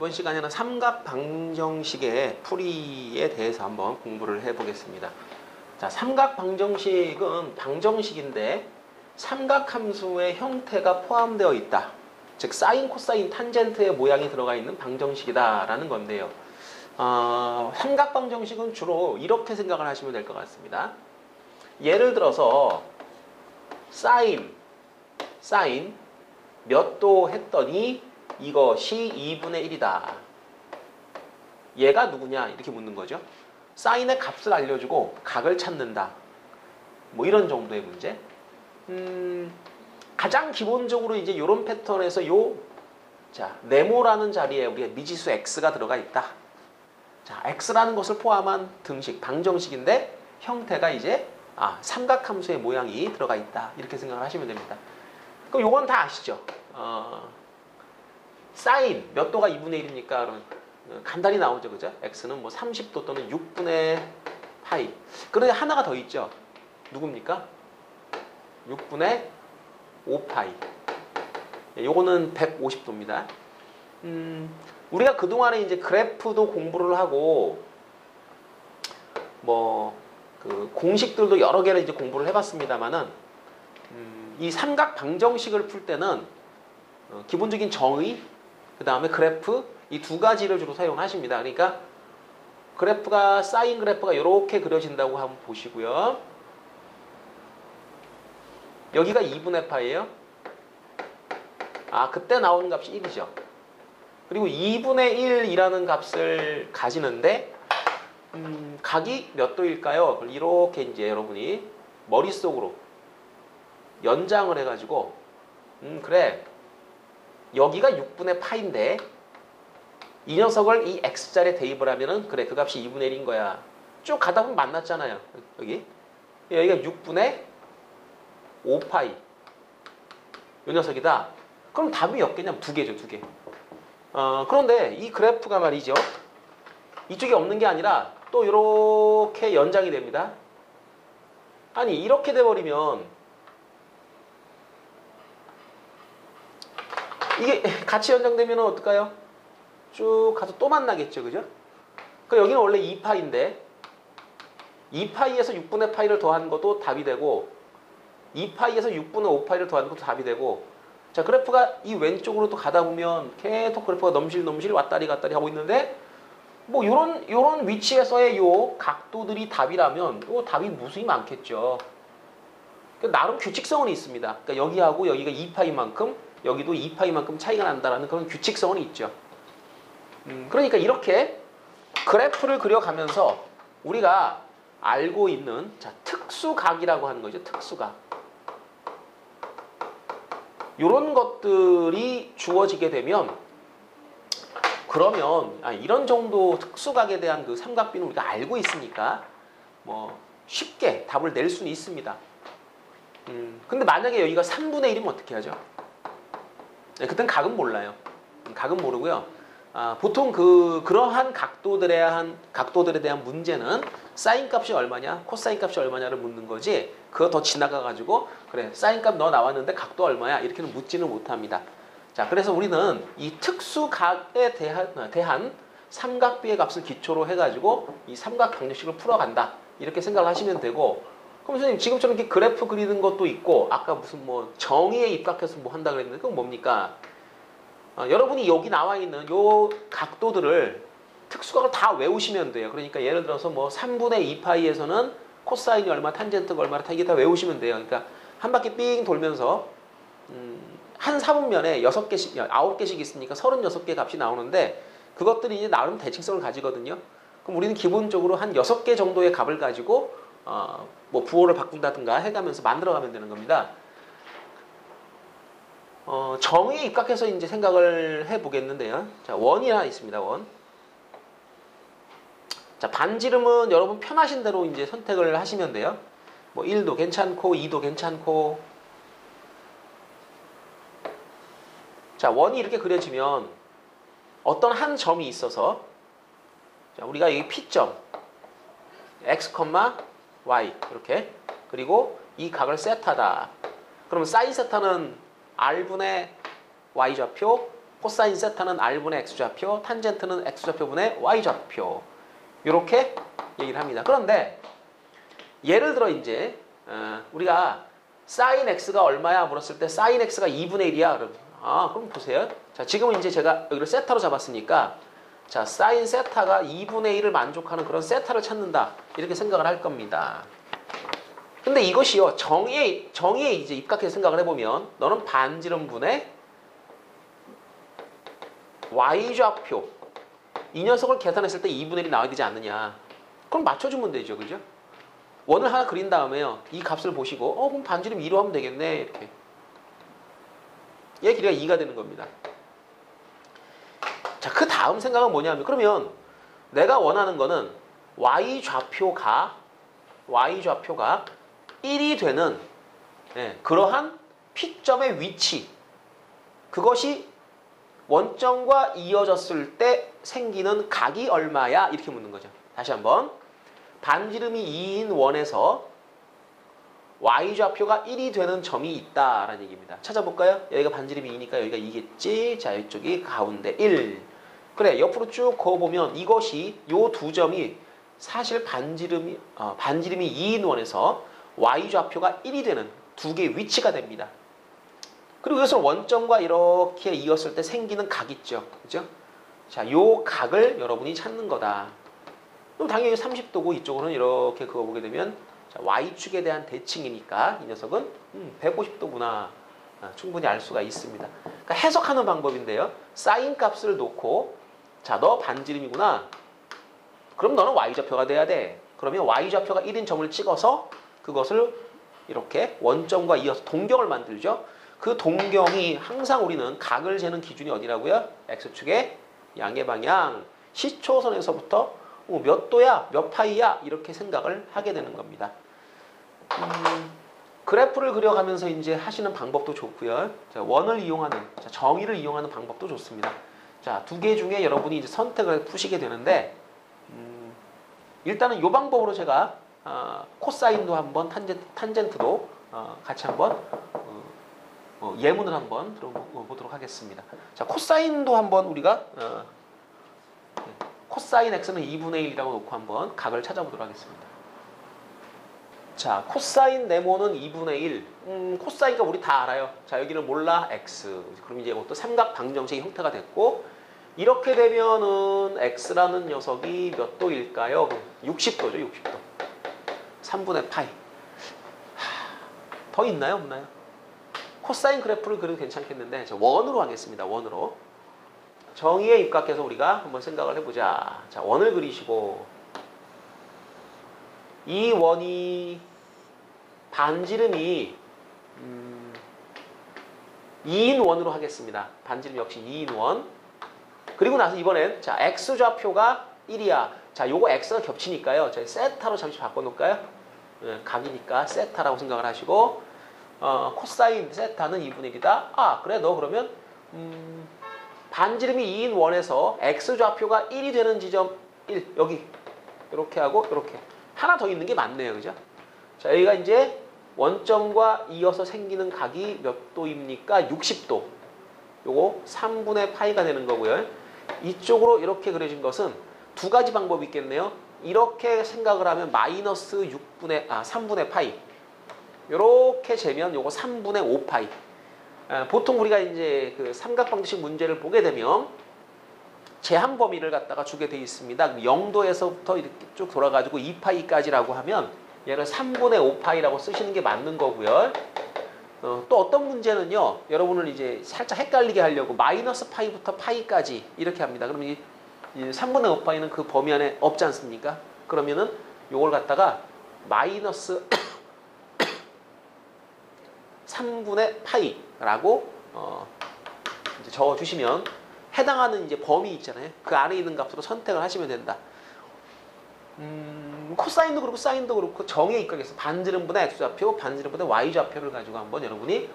이번 시간에는 삼각 방정식의 풀이에 대해서 한번 공부를 해보겠습니다. 자, 삼각 방정식은 방정식인데 삼각함수의 형태가 포함되어 있다. 즉 사인, 코사인, 탄젠트의 모양이 들어가 있는 방정식이다라는 건데요. 삼각 방정식은 주로 이렇게 생각을 하시면 될 것 같습니다. 예를 들어서 사인 몇 도 했더니 이것이 2분의 1이다. 얘가 누구냐 이렇게 묻는 거죠. 사인의 값을 알려주고 각을 찾는다. 뭐 이런 정도의 문제. 가장 기본적으로 이제 이런 패턴에서 네모라는 자리에 우리가 미지수 x가 들어가 있다. 자, x라는 것을 포함한 등식, 방정식인데 형태가 이제 삼각함수의 모양이 들어가 있다. 이렇게 생각을 하시면 됩니다. 그럼 요건 다 아시죠? 사인 몇 도가 2분의 1입니까? 그러면 간단히 나오죠, 그죠? x는 뭐 30도 또는 6분의 파이. 그런데 하나가 더 있죠. 누굽니까? 6분의 5파이. 요거는 150도입니다. 우리가 그동안에 이제 그래프도 공부를 하고 그 공식들도 여러 개를 이제 공부를 해봤습니다만은 이 삼각 방정식을 풀 때는 기본적인 정의, 그 다음에 그래프 이 두 가지를 주로 사용하십니다. 그러니까 그래프가 사인 그래프가 이렇게 그려진다고 한번 보시고요. 여기가 2분의 파이예요. 그때 나오는 값이 1이죠. 그리고 2분의 1이라는 값을 가지는데 각이 몇 도일까요? 이렇게 이제 여러분이 머릿속으로 연장을 해가지고 그래 여기가 6분의 파인데 이 녀석을 이 x자리에 대입을 하면은 그래 그 값이 2분의 1인 거야. 쭉 가다 보면 만났잖아요. 여기가 6분의 5파이 이 녀석이다. 그럼 답이 몇 개냐면 2개죠. 2개. 그런데 이 그래프가 말이죠. 이쪽에 없는 게 아니라 또 이렇게 연장이 됩니다. 아니 이렇게 돼버리면 이게 같이 연장되면 어떨까요? 쭉 가서 또 만나겠죠. 그죠? 그러니까 여기는 원래 2파인데 2파이에서 6분의 파이를 더한 것도 답이 되고 2파이에서 6분의 5파이를 더하는 것도 답이 되고 자 그래프가 이 왼쪽으로 또 가다 보면 계속 그래프가 넘실 왔다리 갔다리 하고 있는데 뭐 요런 위치에서의 요 각도들이 답이라면 요 답이 무수히 많겠죠. 그러니까 나름 규칙성은 있습니다. 그러니까 여기하고 여기가 2파이만큼 여기도 2파이만큼 차이가 난다라는 그런 규칙성은 있죠. 그러니까 이렇게 그래프를 그려가면서 우리가 알고 있는 특수각이라고 하는 거죠. 특수각. 이런 것들이 주어지게 되면 그러면 이런 정도 특수각에 대한 그 삼각비는 우리가 알고 있으니까 뭐 쉽게 답을 낼 수는 있습니다. 근데 만약에 여기가 3분의 1이면 어떻게 하죠? 네, 그땐 각은 몰라요. 각은 모르고요. 보통 그러한 각도들에 대한 문제는 사인 값이 얼마냐, 코사인 값이 얼마냐를 묻는 거지. 그거 더 지나가가지고 그래 사인 값 너 나왔는데 각도 얼마야 이렇게는 묻지는 못합니다. 자, 그래서 우리는 이 특수각에 대한 삼각비의 값을 기초로 해가지고 이 삼각 방정식을 풀어간다 이렇게 생각을 하시면 되고. 그럼 선생님 지금처럼 이렇게 그래프 그리는 것도 있고 아까 무슨 뭐 정의에 입각해서 뭐 한다 그랬는데 그건 뭡니까? 여러분이 여기 나와 있는 요 각도들을 특수각을 다 외우시면 돼요. 그러니까 예를 들어서 뭐 3분의 2파이에서는 코사인이 얼마, 탄젠트가 얼마다 이게 다 외우시면 돼요. 그러니까 한 바퀴 삥 돌면서 한 사분면에 6개씩, 9개씩 있으니까 36개 값이 나오는데 그것들이 이제 나름 대칭성을 가지거든요. 그럼 우리는 기본적으로 한 6개 정도의 값을 가지고 뭐 부호를 바꾼다든가 해가면서 만들어가면 되는 겁니다. 정의에 입각해서 이제 생각을 해보겠는데요. 자, 원이 하나 있습니다. 원. 자, 반지름은 여러분 편하신 대로 이제 선택을 하시면 돼요. 뭐 1도 괜찮고 2도 괜찮고. 자, 원이 이렇게 그려지면 어떤 한 점이 있어서 자, 우리가 여기 P점 x, y 이렇게 그리고 이 각을 세타다. 그러면 사인 세타는 r분의 y좌표 코사인 세타는 R분의 X좌표, 탄젠트는 X좌표분의 Y좌표. 이렇게 얘기를 합니다. 그런데 예를 들어 이제 우리가 사인 X가 얼마야 물었을 때 사인 X가 2분의 1이야. 그럼 보세요. 자, 지금은 이제 제가 여기를 세타로 잡았으니까 자, 사인 세타가 2분의 1을 만족하는 그런 세타를 찾는다. 이렇게 생각을 할 겁니다. 근데 이것이요. 정의에 이제 입각해서 생각을 해보면 너는 반지름분의 Y좌표 이 녀석을 계산했을 때 2분의 1이 나와야 되지 않느냐. 그럼 맞춰주면 되죠. 그죠? 원을 하나 그린 다음에요. 이 값을 보시고 그럼 반지름 2로 하면 되겠네. 이렇게. 얘 길이가 2가 되는 겁니다. 자, 그 다음 생각은 뭐냐면 그러면 내가 원하는 거는 Y좌표가 1이 되는 그러한 P점의 위치 그것이 원점과 이어졌을 때 생기는 각이 얼마야? 이렇게 묻는 거죠. 다시 한번 반지름이 2인 원에서 Y좌표가 1이 되는 점이 있다라는 얘기입니다. 찾아볼까요? 여기가 반지름이 2니까 여기가 2겠지. 자, 이쪽이 가운데 1. 그래, 옆으로 쭉 그어보면 이것이 요 두 점이 사실 반지름이 2인 원에서 Y좌표가 1이 되는 두 개의 위치가 됩니다. 그리고 이것을 원점과 이렇게 이었을 때 생기는 각 있죠. 그죠? 자, 요 각을 여러분이 찾는 거다. 그럼 당연히 30도고 이쪽으로는 이렇게 그어보게 되면 자, Y축에 대한 대칭이니까 이 녀석은 150도구나. 충분히 알 수가 있습니다. 그러니까 해석하는 방법인데요. 사인 값을 놓고 자, 너 반지름이구나. 그럼 너는 Y좌표가 돼야 돼. 그러면 Y좌표가 1인 점을 찍어서 그것을 이렇게 원점과 이어서 동경을 만들죠. 그 동경이 항상 우리는 각을 재는 기준이 어디라고요? X축의 양의 방향, 시초선에서부터 몇 도야, 몇 파이야 이렇게 생각을 하게 되는 겁니다. 그래프를 그려가면서 이제 하시는 방법도 좋고요. 자, 원을 이용하는, 자, 정의를 이용하는 방법도 좋습니다. 자, 두 개 중에 여러분이 이제 선택을 푸시게 되는데 일단은 이 방법으로 제가 코사인도 한번 탄젠트도 같이 한번 예문을 한번 들어보도록 하겠습니다. 자, 코사인도 한번 우리가 코사인 x는 2분의 1이라고 놓고 한번 각을 찾아보도록 하겠습니다. 자, 코사인 네모는 2분의 1. 코사인가 우리 다 알아요. 자, 여기는 몰라 x. 그럼 이제 이것도 삼각 방정식의 형태가 됐고 이렇게 되면은 x라는 녀석이 몇 도일까요? 60도죠, 60도. 3분의 파이. 더 있나요, 없나요? 코사인 그래프를 그려도 괜찮겠는데 원으로 하겠습니다. 원으로. 정의에 입각해서 우리가 한번 생각을 해보자. 자, 원을 그리시고 이 원이 반지름이 2인 원으로 하겠습니다. 반지름 역시 2인 원. 그리고 나서 이번엔 자, X좌표가 1이야. 자, 요거 X가 겹치니까요. 저희 세타로 잠시 바꿔놓을까요? 각이니까 세타라고 생각을 하시고 코사인 세타는 2분의 1이다. 그래 너 그러면 반지름이 2인 원에서 X좌표가 1이 되는 지점 1 여기 이렇게 하고 이렇게 하나 더 있는 게 맞네요. 그죠? 자, 여기가 이제 원점과 이어서 생기는 각이 몇 도입니까? 60도. 요거 3분의 파이가 되는 거고요. 이쪽으로 이렇게 그려진 것은 두 가지 방법이 있겠네요. 이렇게 생각을 하면 마이너스 3분의 파이. 요렇게 재면 요거 3분의 5파이. 보통 우리가 이제 그 삼각방정식 문제를 보게 되면 제한 범위를 갖다가 주게 돼 있습니다. 0도에서부터 이렇게 쭉 돌아가지고 2파이까지라고 하면 얘를 3분의 5파이라고 쓰시는 게 맞는 거고요. 또 어떤 문제는요, 여러분을 이제 살짝 헷갈리게 하려고 마이너스 파이부터 파이까지 이렇게 합니다. 그러면 이 3분의 5파이는 그 범위 안에 없지 않습니까? 그러면은 요걸 갖다가 마이너스 3분의 파이라고 이제 적어주시면 해당하는 이제 범위 있잖아요. 그 안에 있는 값으로 선택을 하시면 된다. 코사인도 그렇고 사인도 그렇고 정의에 입각해서 반지름분의 X좌표, 반지름분의 Y좌표를 가지고 한번 여러분이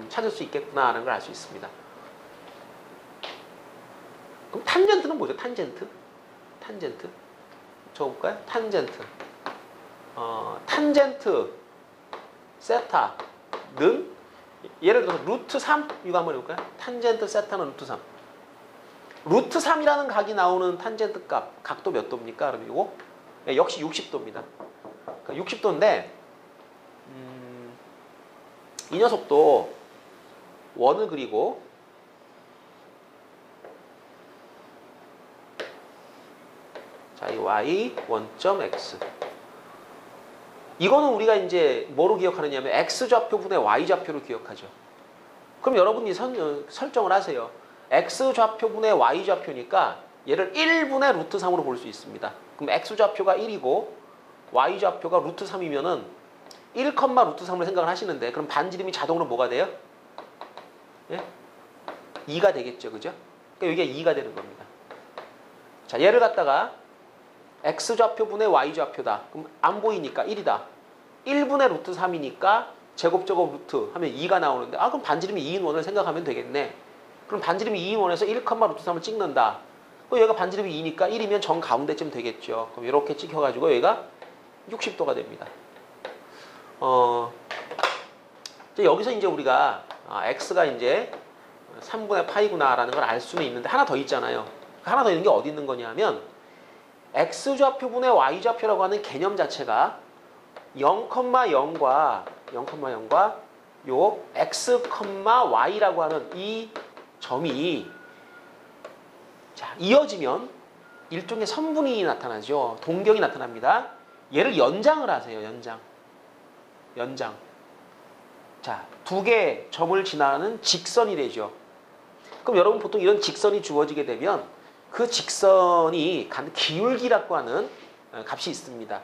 찾을 수 있겠구나 하는 걸 알 수 있습니다. 그럼 탄젠트는 뭐죠? 탄젠트? 적어볼까요? 탄젠트 세타는 예를 들어서 루트 3 이거 한번 해볼까요? 탄젠트 세타는 루트 3. 루트 3이라는 각이 나오는 탄젠트 값, 각도 몇 도입니까? 그럼 이거 네, 역시 60도입니다. 그러니까 60도인데 이 녀석도 원을 그리고 자, 이 y 원점 x 이거는 우리가 이제 뭐로 기억하느냐면 x 좌표분의 y 좌표로 기억하죠. 그럼 여러분이 설정을 하세요. x 좌표분의 y 좌표니까 얘를 1분의 루트 3으로 볼 수 있습니다. 그럼 x 좌표가 1이고 y 좌표가 루트 3이면은 1, 루트 3을 생각을 하시는데 그럼 반지름이 자동으로 뭐가 돼요? 예? 2가 되겠죠. 그죠? 그러니까 이게 2가 되는 겁니다. 자, 얘를 갖다가 x 좌표분의 y 좌표다. 그럼 안 보이니까 1이다. 1분의 루트 3이니까 제곱제곱 루트 하면 2가 나오는데 아 그럼 반지름이 2인 원을 생각하면 되겠네. 그럼 반지름이 2인 원에서 1, 루트 3을 찍는다. 그럼 얘가 반지름이 2니까 1이면 정 가운데쯤 되겠죠. 그럼 이렇게 찍혀가지고 얘가 60도가 됩니다. 이제 여기서 이제 우리가 x가 이제 3분의 파이구나라는 걸 알 수는 있는데 하나 더 있잖아요. 하나 더 있는 게 어디 있는 거냐면 x 좌표분의 y 좌표라고 하는 개념 자체가 0,0과 요 x, y라고 하는 이 점이 자, 이어지면 일종의 선분이 나타나죠. 동경이 나타납니다. 얘를 연장을 하세요. 연장. 자, 두 개 점을 지나는 직선이 되죠. 그럼 여러분 보통 이런 직선이 주어지게 되면 그 직선이 갖는 기울기라고 하는 값이 있습니다.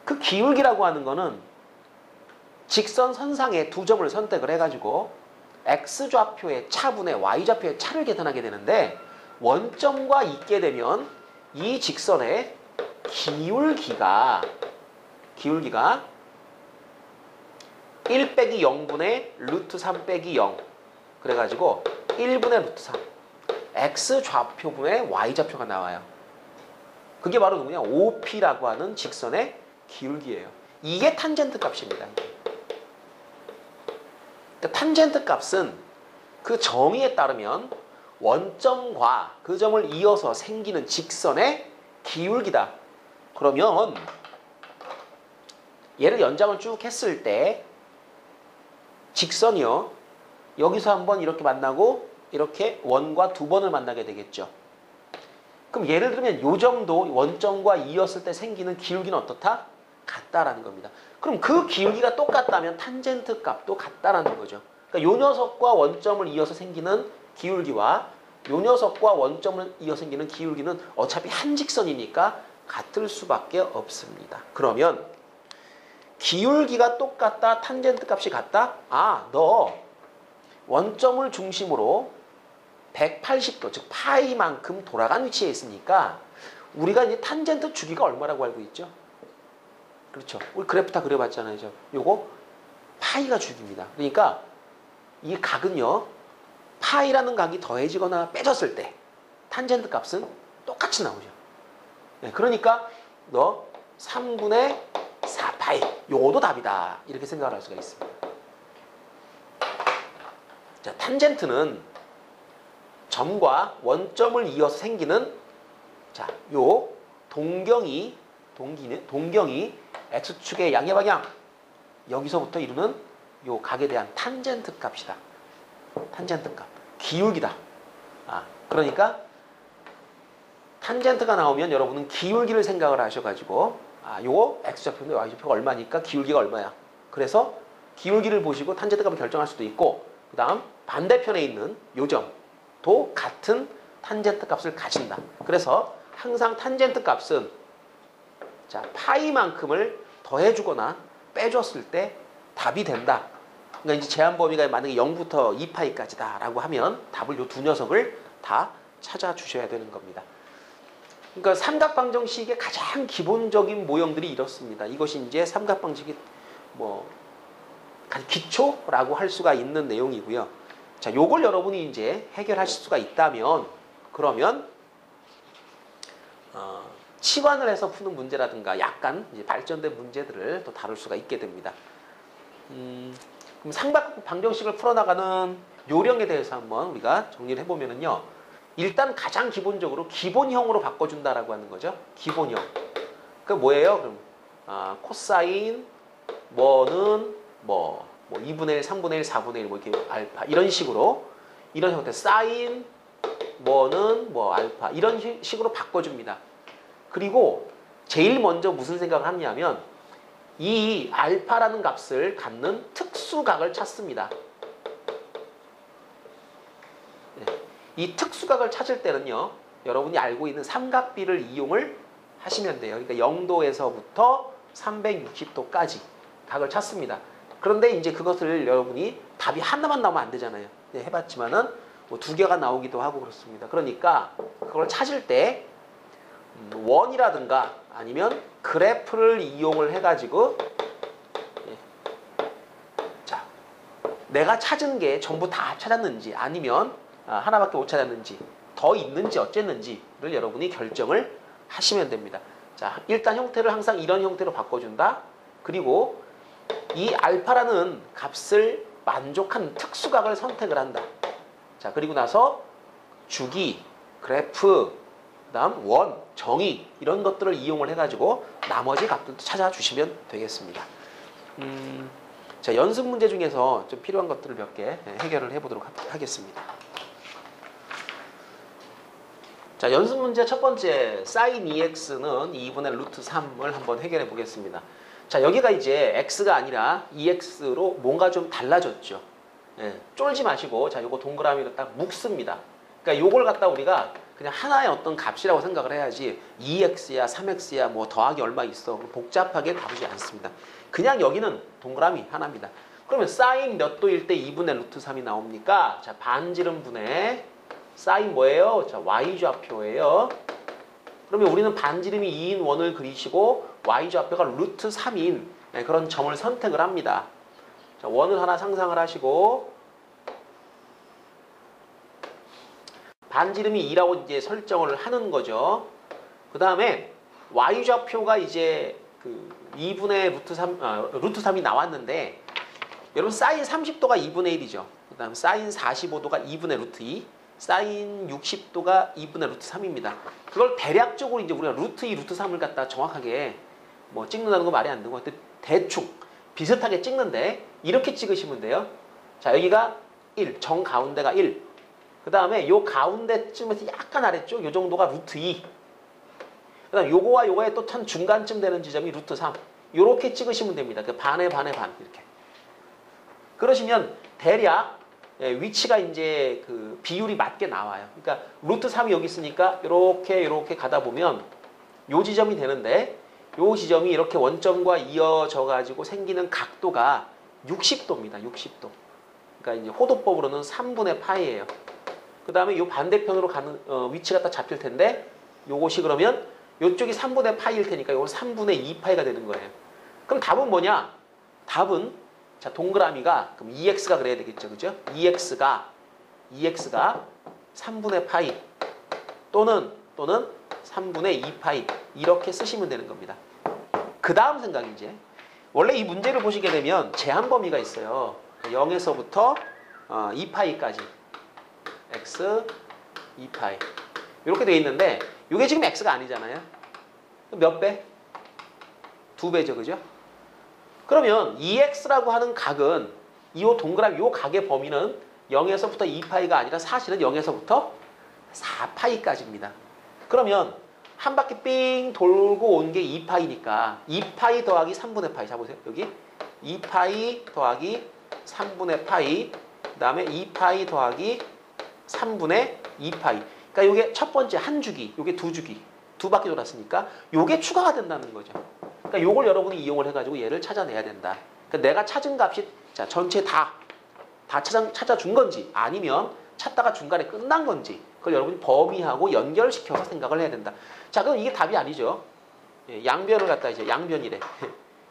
그 기울기라고 하는 거는 직선 선상에 두 점을 선택을 해가지고 x좌표의 차분의 y좌표의 차를 계산하게 되는데 원점과 있게 되면 이 직선의 기울기가 1 빼기 0분의 루트 3 빼기 0 그래가지고 1분의 루트 3 x좌표분의 y좌표가 나와요. 그게 바로 누구냐? OP라고 하는 직선의 기울기예요. 이게 탄젠트 값입니다. 그러니까 탄젠트 값은 그 정의에 따르면 원점과 그 점을 이어서 생기는 직선의 기울기다. 그러면 얘를 연장을 쭉 했을 때 직선이요. 여기서 한번 이렇게 만나고 이렇게 원과 두 번을 만나게 되겠죠. 그럼 예를 들면 요 점도 원점과 이었을 때 생기는 기울기는 어떻다? 같다라는 겁니다. 그럼 그 기울기가 똑같다면 탄젠트 값도 같다라는 거죠. 그러니까 요 녀석과 원점을 이어서 생기는 기울기와 요 녀석과 원점을 이어서 생기는 기울기는 어차피 한 직선이니까 같을 수밖에 없습니다. 그러면 기울기가 똑같다, 탄젠트 값이 같다? 아, 너 원점을 중심으로 180도, 즉 파이만큼 돌아간 위치에 있으니까 우리가 이제 탄젠트 주기가 얼마라고 알고 있죠? 그렇죠. 우리 그래프 다 그려봤잖아요. 요거 파이가 주기입니다. 그러니까 이 각은요. 파이라는 각이 더해지거나 빼졌을 때 탄젠트 값은 똑같이 나오죠. 네, 그러니까 너 3분의 4파이 요것도 답이다. 이렇게 생각을 할 수가 있습니다. 자, 탄젠트는 점과 원점을 이어서 생기는 자, 요 동경이 x축의 양의 방향 여기서부터 이루는 요 각에 대한 탄젠트 값이다. 탄젠트 값. 기울기다. 그러니까 탄젠트가 나오면 여러분은 기울기를 생각을 하셔가지고 요 x좌표인데 y좌표가 얼마니까 기울기가 얼마야. 그래서 기울기를 보시고 탄젠트 값을 결정할 수도 있고 그 다음 반대편에 있는 요 점도 같은 탄젠트 값을 가진다. 그래서 항상 탄젠트 값은 자 파이만큼을 더해주거나 빼줬을 때 답이 된다. 그러니까 이제 제한 범위가 만약에 0부터 2파이까지다 라고 하면 답을 요 두 녀석을 다 찾아주셔야 되는 겁니다. 그러니까 삼각방정식의 가장 기본적인 모형들이 이렇습니다. 이것이 이제 삼각방정식의 가장 기초라고 할 수가 있는 내용이고요. 자, 요걸 여러분이 이제 해결하실 수가 있다면 그러면 치환을 해서 푸는 문제라든가 약간 이제 발전된 문제들을 또 다룰 수가 있게 됩니다. 그럼 삼각방정식을 풀어나가는 요령에 대해서 한번 우리가 정리를 해보면은요. 일단 가장 기본적으로 기본형으로 바꿔준다라고 하는 거죠. 기본형. 그 뭐예요? 그럼 코사인 뭐는 뭐 2분의 1, 3분의 1, 4분의 1 뭐 이렇게 알파 이런 식으로 이런 형태 사인 뭐는 뭐 알파 이런 식으로 바꿔줍니다. 그리고 제일 먼저 무슨 생각을 하냐면 이 알파라는 값을 갖는 특수각을 찾습니다. 이 특수각을 찾을 때는요, 여러분이 알고 있는 삼각비를 이용을 하시면 돼요. 그러니까 0도에서부터 360도까지 각을 찾습니다. 그런데 이제 그것을 여러분이 답이 하나만 나오면 안 되잖아요. 해봤지만은 뭐 2개가 나오기도 하고 그렇습니다. 그러니까 그걸 찾을 때 원이라든가 아니면 그래프를 이용을 해가지고 자, 내가 찾은 게 전부 다 찾았는지 아니면 하나밖에 못 찾았는지 더 있는지 어쨌는지를 여러분이 결정을 하시면 됩니다. 자, 일단 형태를 항상 이런 형태로 바꿔준다. 그리고 이 알파라는 값을 만족한 특수각을 선택을 한다. 자, 그리고 나서 주기, 그래프, 그다음 원, 정의 이런 것들을 이용을 해가지고 나머지 값들도 찾아주시면 되겠습니다. 자, 연습 문제 중에서 좀 필요한 것들을 몇 개 해결을 해보도록 하겠습니다. 자, 연습 문제 첫 번째 sin 2x는 2분의 루트 3을 한번 해결해 보겠습니다. 자, 여기가 이제 x가 아니라 2x로 뭔가 좀 달라졌죠. 쫄지 마시고 자, 요거 동그라미로 딱 묶습니다. 그러니까 요걸 갖다 우리가 그냥 하나의 어떤 값이라고 생각을 해야지 2x야 3x야 뭐 더하기 얼마 있어 복잡하게 다루지 않습니다. 그냥 여기는 동그라미 하나입니다. 그러면 sin 몇 도일 때 2분의 루트 3이 나옵니까? 자, 반지름분의 sin 뭐예요? 자, y좌표예요. 그러면 우리는 반지름이 2인 원을 그리시고 y좌표가 루트 3인 그런 점을 선택을 합니다. 자, 원을 하나 상상을 하시고 반지름이 2라고 이제 설정을 하는 거죠. 그 다음에 y좌표가 이제 그 2분의 루트 3이 나왔는데 여러분 sin 30도가 2분의 1이죠. 그 다음 sin 45도가 2분의 루트 2 sin 60도가 2분의 루트 3입니다. 그걸 대략적으로 이제 우리가 루트 2, 루트 3을 갖다 정확하게 뭐 찍는다는 거 말이 안 되는 것 같아요. 대충 비슷하게 찍는데 이렇게 찍으시면 돼요. 자, 여기가 1, 정 가운데가 1. 그 다음에 요 가운데쯤에서 약간 아래쪽 요 정도가 루트 2. 그 다음 요거와 요거의 또 한 중간쯤 되는 지점이 루트 3. 요렇게 찍으시면 됩니다. 그 반에 반에 반 이렇게. 그러시면 대략 위치가 이제 그 비율이 맞게 나와요. 그러니까 루트 3이 여기 있으니까 이렇게 가다 보면 요 지점이 되는데 요 지점이 이렇게 원점과 이어져 가지고 생기는 각도가 60도입니다. 60도. 그러니까 이제 호도법으로는 3분의 파이예요. 그 다음에 요 반대편으로 가는 위치가 딱 잡힐 텐데 요것이 그러면 요쪽이 3분의 파이일 테니까 요건 3분의 2파이가 되는 거예요. 그럼 답은 뭐냐? 답은 자, 동그라미가 그럼 2x가 그래야 되겠죠. 그죠? 2x가 3분의 파이 또는 3분의 2파이 이렇게 쓰시면 되는 겁니다. 그 다음 생각이지. 원래 이 문제를 보시게 되면 제한 범위가 있어요. 0에서부터 2파이까지 x 2파이 이렇게 되어 있는데 이게 지금 x가 아니잖아요. 몇 배? 2배죠. 그죠? 그러면 2x라고 하는 각은 이 동그라미 요 각의 범위는 0에서부터 2파이가 아니라 사실은 0에서부터 4파이까지입니다. 그러면 한 바퀴 삥 돌고 온 게 2파이니까 2파이 더하기 3분의 파이. 자 보세요. 여기 2파이 더하기 3분의 파이 그 다음에 2파이 더하기 3분의 2파이. 그러니까 요게 첫 번째 한 주기, 요게 두 주기. 두 바퀴 돌았으니까 요게 추가가 된다는 거죠. 그러니까 요걸 여러분이 이용을 해가지고 얘를 찾아내야 된다. 그러니까 내가 찾은 값이 자 전체 다 찾아준 건지 아니면 찾다가 중간에 끝난 건지 그걸 여러분이 범위하고 연결시켜서 생각을 해야 된다. 자, 그럼 이게 답이 아니죠. 양변을 갖다 이제 양변이래.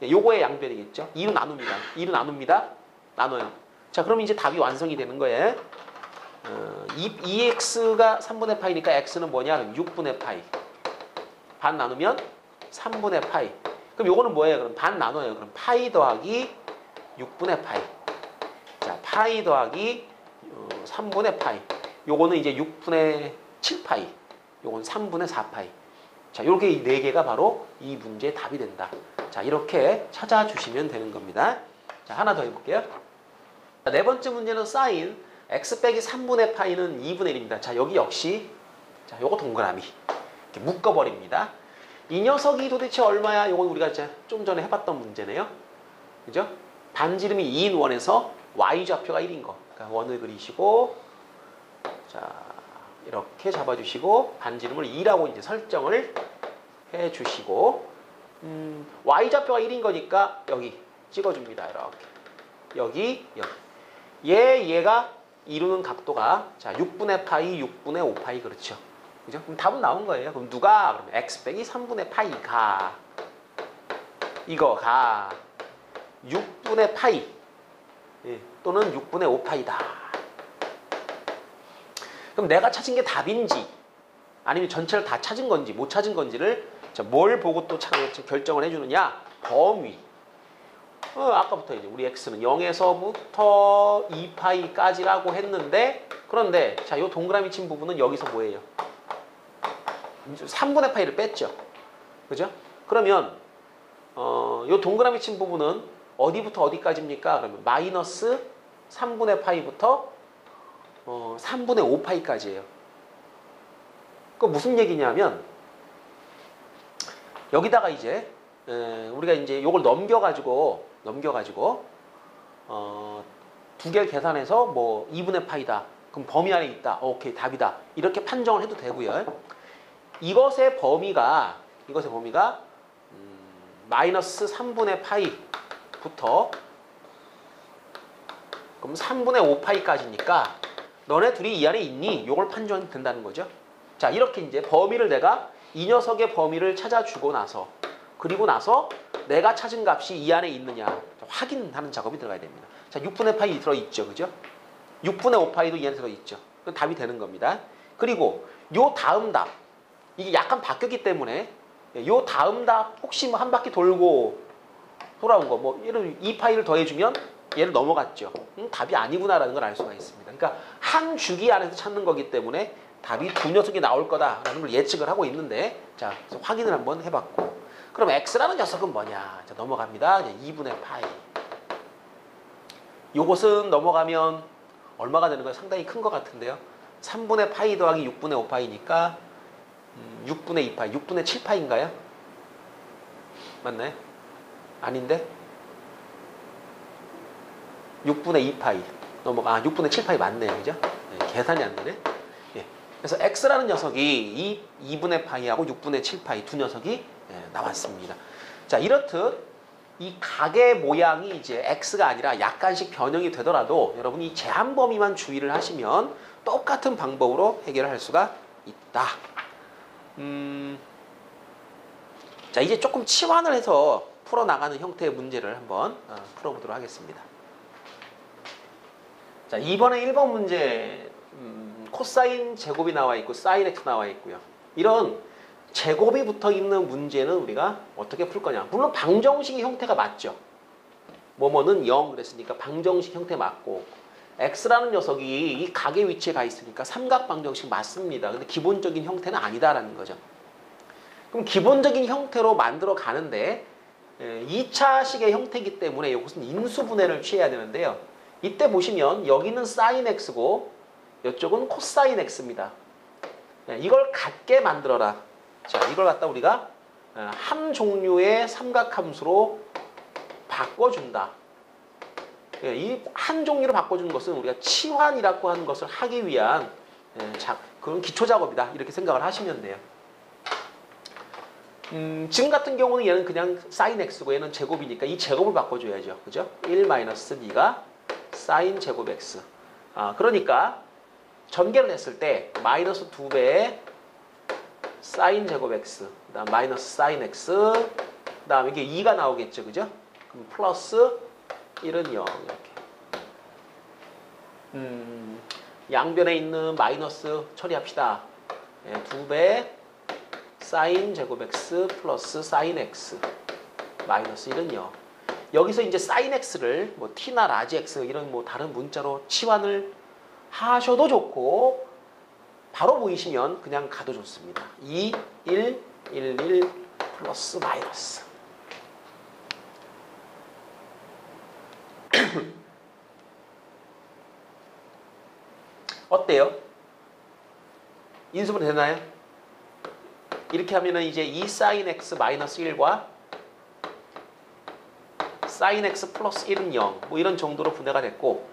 요거의 양변이겠죠. 2로 나눕니다. 2로 나눕니다. 나눠요. 자, 그럼 이제 답이 완성이 되는 거예요. 2x가 3분의 파이니까 x는 뭐냐? 그럼 6분의 파이. 반 나누면 3분의 파이. 그럼 요거는 뭐예요? 그럼 반 나눠요. 그럼 파이 더하기 6분의 파이. 자, 파이 더하기 3분의 파이. 요거는 이제 6분의 7파이. 요건 3분의 4파이. 자, 요렇게 이 4개가 바로 이 문제의 답이 된다. 자, 이렇게 찾아주시면 되는 겁니다. 자, 하나 더 해볼게요. 자, 네 번째 문제는 사인 x 빼기 3분의 파이는 2분의 1입니다. 자, 여기 역시 자, 요거 동그라미 이렇게 묶어버립니다. 이 녀석이 도대체 얼마야? 요건 우리가 이제 좀 전에 해봤던 문제네요. 그죠? 반지름이 2인 원에서 y좌표가 1인 거. 그러니까 원을 그리시고 자, 이렇게 잡아주시고 반지름을 2라고 이제 설정을 해주시고 y좌표가 1인 거니까 여기 찍어줍니다. 이렇게 여기 얘가 이루는 각도가 자 6분의 파이 6분의 5파이 그렇죠. 그죠? 그럼 답은 나온 거예요. 그럼 누가 그러면 x 빼기 3분의 파이가 이거가 6분의 파이 또는 6분의 5파이다. 그럼 내가 찾은 게 답인지 아니면 전체를 다 찾은 건지 못 찾은 건지를 뭘 보고 또 결정을 해주느냐? 범위. 아까부터 이제 우리 x는 0에서부터 2파이까지라고 했는데 그런데 자, 요 동그라미 친 부분은 여기서 뭐예요? 3분의 파이를 뺐죠. 그죠? 그러면 요 동그라미 친 부분은 어디부터 어디까지입니까? 그러면 마이너스 3분의 파이부터 3분의 5파이까지예요. 그 무슨 얘기냐면 여기다가 이제 우리가 이제 요걸 넘겨가지고 두 개를 계산해서 뭐 2분의 파이다. 그럼 범위 안에 있다. 오케이, 답이다. 이렇게 판정을 해도 되고요. 이것의 범위가 마이너스 3분의 파이부터 그럼 3분의 5파이까지니까 너네 둘이 이 안에 있니? 요걸 판정하면 된다는 거죠. 자, 이렇게 이제 범위를 내가 이 녀석의 범위를 찾아주고 나서 그리고 나서 내가 찾은 값이 이 안에 있느냐 확인하는 작업이 들어가야 됩니다. 자, 6분의 파이 들어있죠. 그죠? 6분의 5파이도 이 안에 들어있죠. 그럼 답이 되는 겁니다. 그리고 요 다음 답 이게 약간 바뀌었기 때문에 요 다음 답 혹시 뭐 한 바퀴 돌고 돌아온 거 뭐 얘를 2파이를 더해주면 얘를 넘어갔죠. 답이 아니구나라는 걸 알 수가 있습니다. 그러니까 한 주기 안에서 찾는 거기 때문에 답이 두 녀석이 나올 거다라는 걸 예측을 하고 있는데 자, 그래서 확인을 한번 해봤고 그럼 x라는 녀석은 뭐냐? 자, 넘어갑니다. 2분의 파이. 요것은 넘어가면 얼마가 되는 거예요? 상당히 큰 것 같은데요. 3분의 파이 더하기 6분의 5파이니까 6분의 2파이, 6분의 7파이인가요? 맞나요? 아닌데? 6분의 2파이 넘어가 6분의 7파이 맞네요. 그죠? 네, 계산이 안 되네. 예. 그래서 x라는 녀석이 이 2분의 파이하고 6분의 7파이 두 녀석이 나왔습니다. 자, 이렇듯 이 각의 모양이 이제 x가 아니라 약간씩 변형이 되더라도 여러분이 이 제한 범위만 주의를 하시면 똑같은 방법으로 해결할 수가 있다. 자, 이제 조금 치환을 해서 풀어나가는 형태의 문제를 한번 풀어보도록 하겠습니다. 자, 이번에 1번 문제 코사인 제곱이 나와 있고 사인 x 나와 있고요. 이런 제곱이 붙어 있는 문제는 우리가 어떻게 풀 거냐? 물론 방정식의 형태가 맞죠. 뭐뭐는 0 그랬으니까 방정식 형태 맞고 x라는 녀석이 이 각의 위치에 가 있으니까 삼각 방정식 맞습니다. 근데 기본적인 형태는 아니다라는 거죠. 그럼 기본적인 형태로 만들어 가는데 2차식의 형태이기 때문에 이것은 인수분해를 취해야 되는데요. 이때 보시면 여기는 사인 x고 이쪽은 코사인 x입니다. 이걸 같게 만들어라. 자, 이걸 갖다 우리가 한 종류의 삼각함수로 바꿔준다. 이 한 종류로 바꿔주는 것은 우리가 치환이라고 하는 것을 하기 위한 그런 기초 작업이다. 이렇게 생각을 하시면 돼요. 지금 같은 경우는 얘는 그냥 사인 x고 얘는 제곱이니까 이 제곱을 바꿔줘야죠. 그죠? 1-2가 사인 제곱 x. 그러니까 전개를 했을 때 마이너스 2배의 사인 제곱 x, 그다음 마이너스 사인 x, 그다음에 이게 2가 나오겠죠, 그죠? 그럼 플러스 1은 0 이렇게. 양변에 있는 마이너스 처리합시다. 2배 사인 제곱 x 플러스 사인 x 마이너스 1은 0. 여기서 이제 사인 x를 뭐 t나 라지 x 이런 뭐 다른 문자로 치환을 하셔도 좋고 바로 보이시면 그냥 가도 좋습니다. 2, 1, 1, 1 플러스 마이너스. 어때요? 인수분 되나요? 이렇게 하면은 이제 2 sin x 마이너스 1과 sin x 플러스 1은 0. 뭐 이런 정도로 분해가 됐고,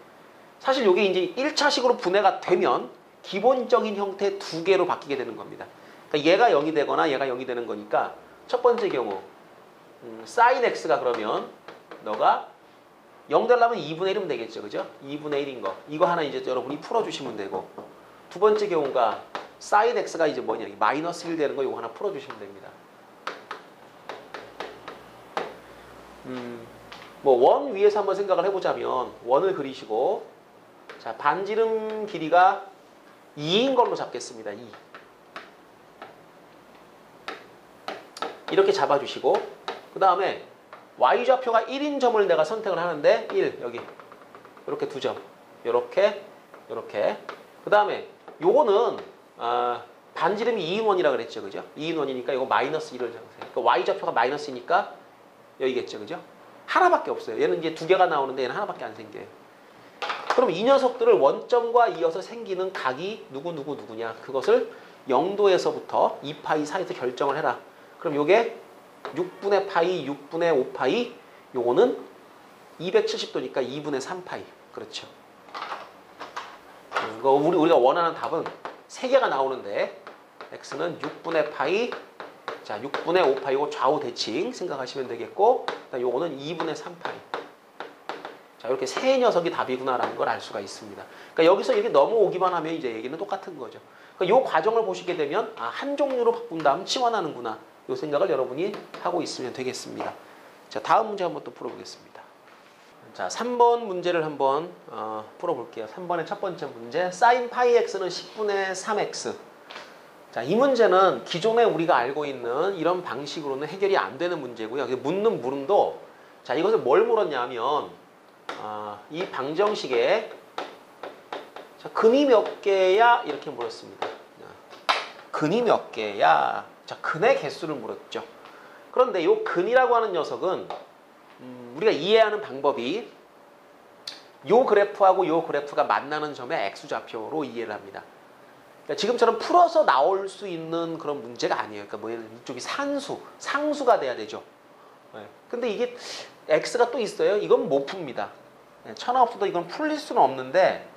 사실 이게 이제 1차식으로 분해가 되면 기본적인 형태 두 개로 바뀌게 되는 겁니다. 그러니까 얘가 0이 되거나 얘가 0이 되는 거니까 첫 번째 경우 sin x가 그러면 너가 0 되려면 2분의 1이면 되겠죠. 그죠? 2분의 1인 거. 이거 하나 이제 여러분이 풀어주시면 되고, 두 번째 경우가 sin x가 이제 뭐냐, 마이너스 1 되는 거 이거 하나 풀어주시면 됩니다. 뭐 원 위에서 한번 생각을 해보자면 원을 그리시고, 자 반지름 길이가 2인 걸로 잡겠습니다. 2. 이렇게 잡아주시고, 그 다음에 y좌표가 1인 점을 내가 선택을 하는데 1 여기 이렇게 2점, 이렇게 이렇게. 그 다음에 요거는 반지름이 2인원이라 그랬죠, 그죠? 2인원이니까 이거 마이너스 1을 잡으세요. 그러니까 y좌표가 마이너스니까 여기겠죠, 그죠? 하나밖에 없어요. 얘는 이제 두 개가 나오는데 얘는 하나밖에 안 생겨요. 그럼 이 녀석들을 원점과 이어서 생기는 각이 누구냐, 그것을 0도에서부터 2파이 사이에서 결정을 해라. 그럼 요게 6분의 파이, 6분의 5파이, 요거는 270도니까 2분의 3파이. 그렇죠. 우리가 원하는 답은 3개가 나오는데, x는 6분의 파이, 자 6분의 5파이, 이거 좌우 대칭 생각하시면 되겠고, 요거는 2분의 3파이. 자 이렇게 세 녀석이 답이구나라는 걸 알 수가 있습니다. 그러니까 여기서 이렇게 넘어오기만 하면 이제 얘기는 똑같은 거죠. 그러니까 이 과정을 보시게 되면 한 종류로 바꾼 다음 치환하는구나, 이 생각을 여러분이 하고 있으면 되겠습니다. 자 다음 문제 한번 또 풀어보겠습니다. 자 3번 문제를 한번 풀어볼게요. 3번의 첫 번째 문제, sin 파이 x는 10분의 3x. 자, 이 문제는 기존에 우리가 알고 있는 이런 방식으로는 해결이 안 되는 문제고요. 묻는 물음도, 자 이것을 뭘 물었냐면 이 방정식에 자, 근이 몇 개야 이렇게 물었습니다. 근이 몇 개야. 자 근의 개수를 물었죠. 그런데 이 근이라고 하는 녀석은 우리가 이해하는 방법이 요 그래프하고 요 그래프가 만나는 점의 x좌표로 이해를 합니다. 그러니까 지금처럼 풀어서 나올 수 있는 그런 문제가 아니에요. 그러니까 뭐 이쪽이 상수가 돼야 되죠. 근데 이게 x가 또 있어요. 이건 못 풉니다. 천하 없어도 이건 풀릴 수는 없는데,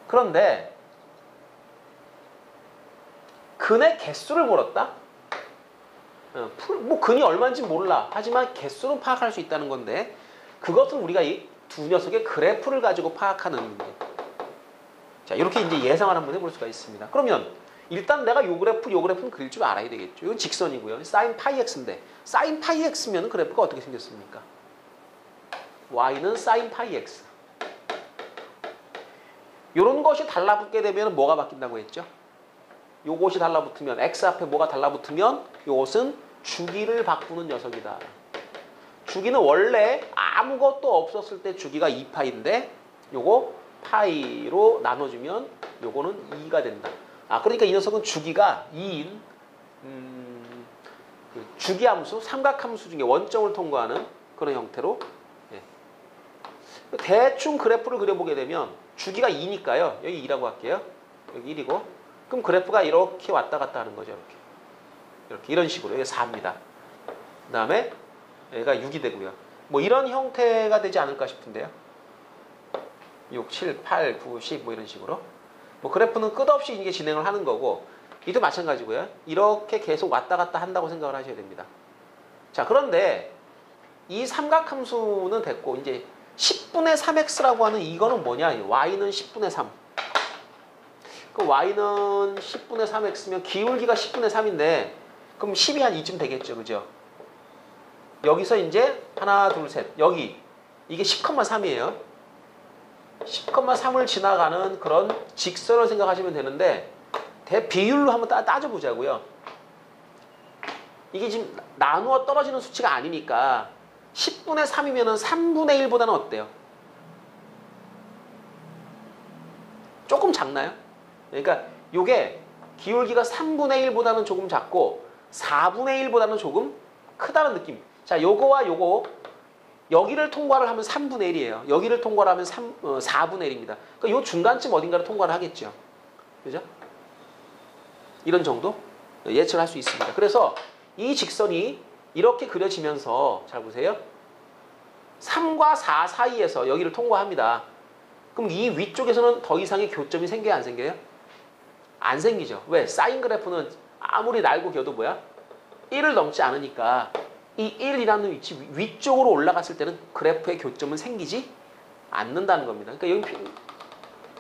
그런데 근의 개수를 물었다? 뭐 근이 얼마인지 몰라. 하지만 개수는 파악할 수 있다는 건데, 그것은 우리가 이 두 녀석의 그래프를 가지고 파악하는 문제. 자 이렇게 이제 예상을 한번 해볼 수가 있습니다. 그러면 일단 내가 요 그래프는 그릴 줄 알아야 되겠죠. 이건 직선이고요. sin 파이 x인데, sin 파이 x면 그래프가 어떻게 생겼습니까? y는 sin 파이 x. 요런 것이 달라붙게 되면 뭐가 바뀐다고 했죠? 요것이 달라붙으면, x 앞에 뭐가 달라붙으면 요것은 주기를 바꾸는 녀석이다. 주기는 원래 아무것도 없었을 때 주기가 2파인데 요거 파이로 나눠주면 요거는 2가 된다. 그러니까 이 녀석은 주기가 2인 주기함수, 삼각함수 중에 원점을 통과하는 그런 형태로, 대충 그래프를 그려보게 되면 주기가 2니까요. 여기 2라고 할게요. 여기 1이고, 그럼 그래프가 이렇게 왔다 갔다 하는 거죠. 이렇게 이런 식으로. 여기 4입니다. 그 다음에 여기가 6이 되고요. 뭐 이런 형태가 되지 않을까 싶은데요. 6, 7, 8, 9, 10 뭐 이런 식으로. 뭐 그래프는 끝없이 이게 진행을 하는 거고, 이도 마찬가지고요. 이렇게 계속 왔다 갔다 한다고 생각을 하셔야 됩니다. 자 그런데 이 삼각함수는 됐고, 이제 10분의 3x라고 하는 이거는 뭐냐? y는 10분의 3. 그 y는 10분의 3x면 기울기가 10분의 3인데, 그럼 10이 한 이쯤 되겠죠, 그죠? 여기서 이제 하나, 둘, 셋. 여기 이게 10,3이에요. 10,3을 지나가는 그런 직선을 생각하시면 되는데, 대비율로 한번 따져보자고요. 이게 지금 나누어 떨어지는 수치가 아니니까 10분의 3이면 3분의 1보다는 어때요? 조금 작나요? 그러니까 요게 기울기가 3분의 1보다는 조금 작고 4분의 1보다는 조금 크다는 느낌. 자, 요거와 요거 여기를 통과를 하면 3분의 1이에요. 여기를 통과를 하면 4분의 1입니다. 그러니까 요 중간쯤 어딘가를 통과를 하겠죠. 그죠? 이런 정도 예측을 할 수 있습니다. 그래서 이 직선이 이렇게 그려지면서 잘 보세요. 3과 4 사이에서 여기를 통과합니다. 그럼 이 위쪽에서는 더 이상의 교점이 생겨요, 안 생겨요? 안 생기죠. 왜? 사인 그래프는 아무리 날고 겨도 뭐야? 1을 넘지 않으니까 이 1이라는 위치 위쪽으로 올라갔을 때는 그래프의 교점은 생기지 않는다는 겁니다. 그러니까 여기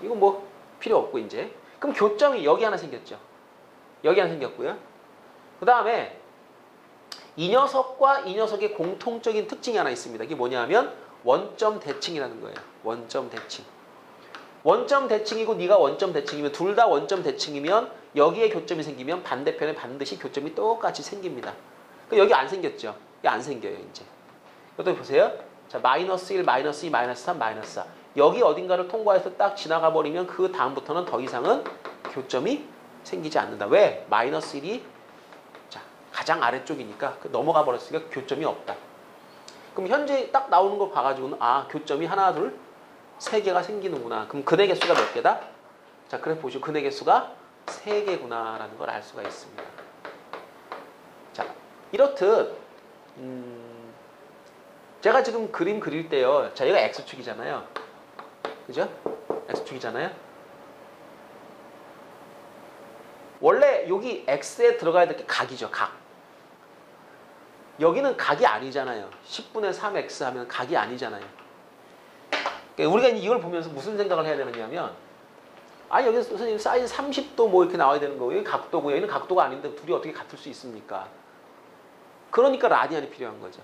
이거 뭐 필요 없고 이제. 그럼 교점이 여기 하나 생겼죠. 여기 하나 생겼고요. 그 다음에 이 녀석과 이 녀석의 공통적인 특징이 하나 있습니다. 이게 뭐냐면 원점 대칭이라는 거예요. 원점 대칭. 원점 대칭이고 네가 원점 대칭이면 둘 다 원점 대칭이면 여기에 교점이 생기면 반대편에 반드시 교점이 똑같이 생깁니다. 그러니까 여기 안 생겼죠. 여기 안 생겨요. 이제. 이것도 보세요. 자, 마이너스 1, 마이너스 2, 마이너스 3, 마이너스 4. 여기 어딘가를 통과해서 딱 지나가 버리면 그 다음부터는 더 이상은 교점이 생기지 않는다. 왜? 마이너스 1이 자, 가장 아래쪽이니까 넘어가 버렸으니까 교점이 없다. 그럼 현재 딱 나오는 걸 봐가지고는 아, 교점이 하나, 둘, 세 개가 생기는구나. 그럼 근의 개수가 몇 개다? 자, 그래 보시고 근의 개수가 3개구나라는 걸 알 수가 있습니다. 자, 이렇듯 제가 지금 그림 그릴 때요. 자, 얘가 X축이잖아요. 그죠? X축이잖아요. 원래 여기 X에 들어가야 될 게 각이죠. 각. 여기는 각이 아니잖아요. 10분의 3X 하면 각이 아니잖아요. 그러니까 우리가 이걸 보면서 무슨 생각을 해야 되느냐면 아, 여기 선생님 사인 30도 뭐 이렇게 나와야 되는 거고 여기 각도고 여기는 각도가 아닌데 둘이 어떻게 같을 수 있습니까? 그러니까 라디안이 필요한 거죠.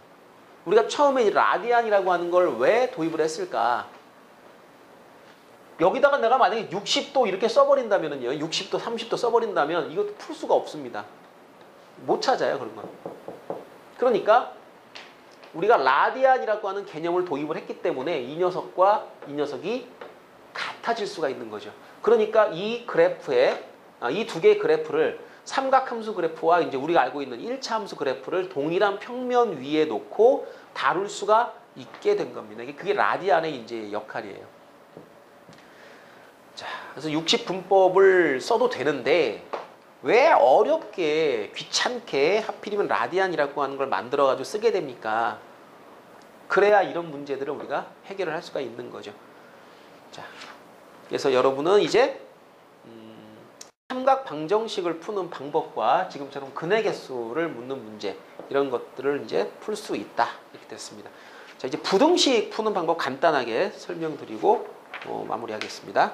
우리가 처음에 이 라디안이라고 하는 걸 왜 도입을 했을까? 여기다가 내가 만약에 60도 이렇게 써버린다면요. 60도, 30도 써버린다면 이것도 풀 수가 없습니다. 못 찾아요, 그런 건. 그러니까 우리가 라디안이라고 하는 개념을 도입을 했기 때문에 이 녀석과 이 녀석이 같아질 수가 있는 거죠. 그러니까 이 그래프에 이 두 개의 그래프를 삼각함수 그래프와 이제 우리가 알고 있는 1차 함수 그래프를 동일한 평면 위에 놓고 다룰 수가 있게 된 겁니다. 그게 라디안의 이제 역할이에요. 자, 그래서 60분법을 써도 되는데 왜 어렵게 귀찮게 하필이면 라디안이라고 하는 걸 만들어가지고 쓰게 됩니까? 그래야 이런 문제들을 우리가 해결을 할 수가 있는 거죠. 자, 그래서 여러분은 이제 삼각 방정식을 푸는 방법과 지금처럼 근의 개수를 묻는 문제 이런 것들을 이제 풀 수 있다 이렇게 됐습니다. 자, 이제 부등식 푸는 방법 간단하게 설명드리고 마무리하겠습니다.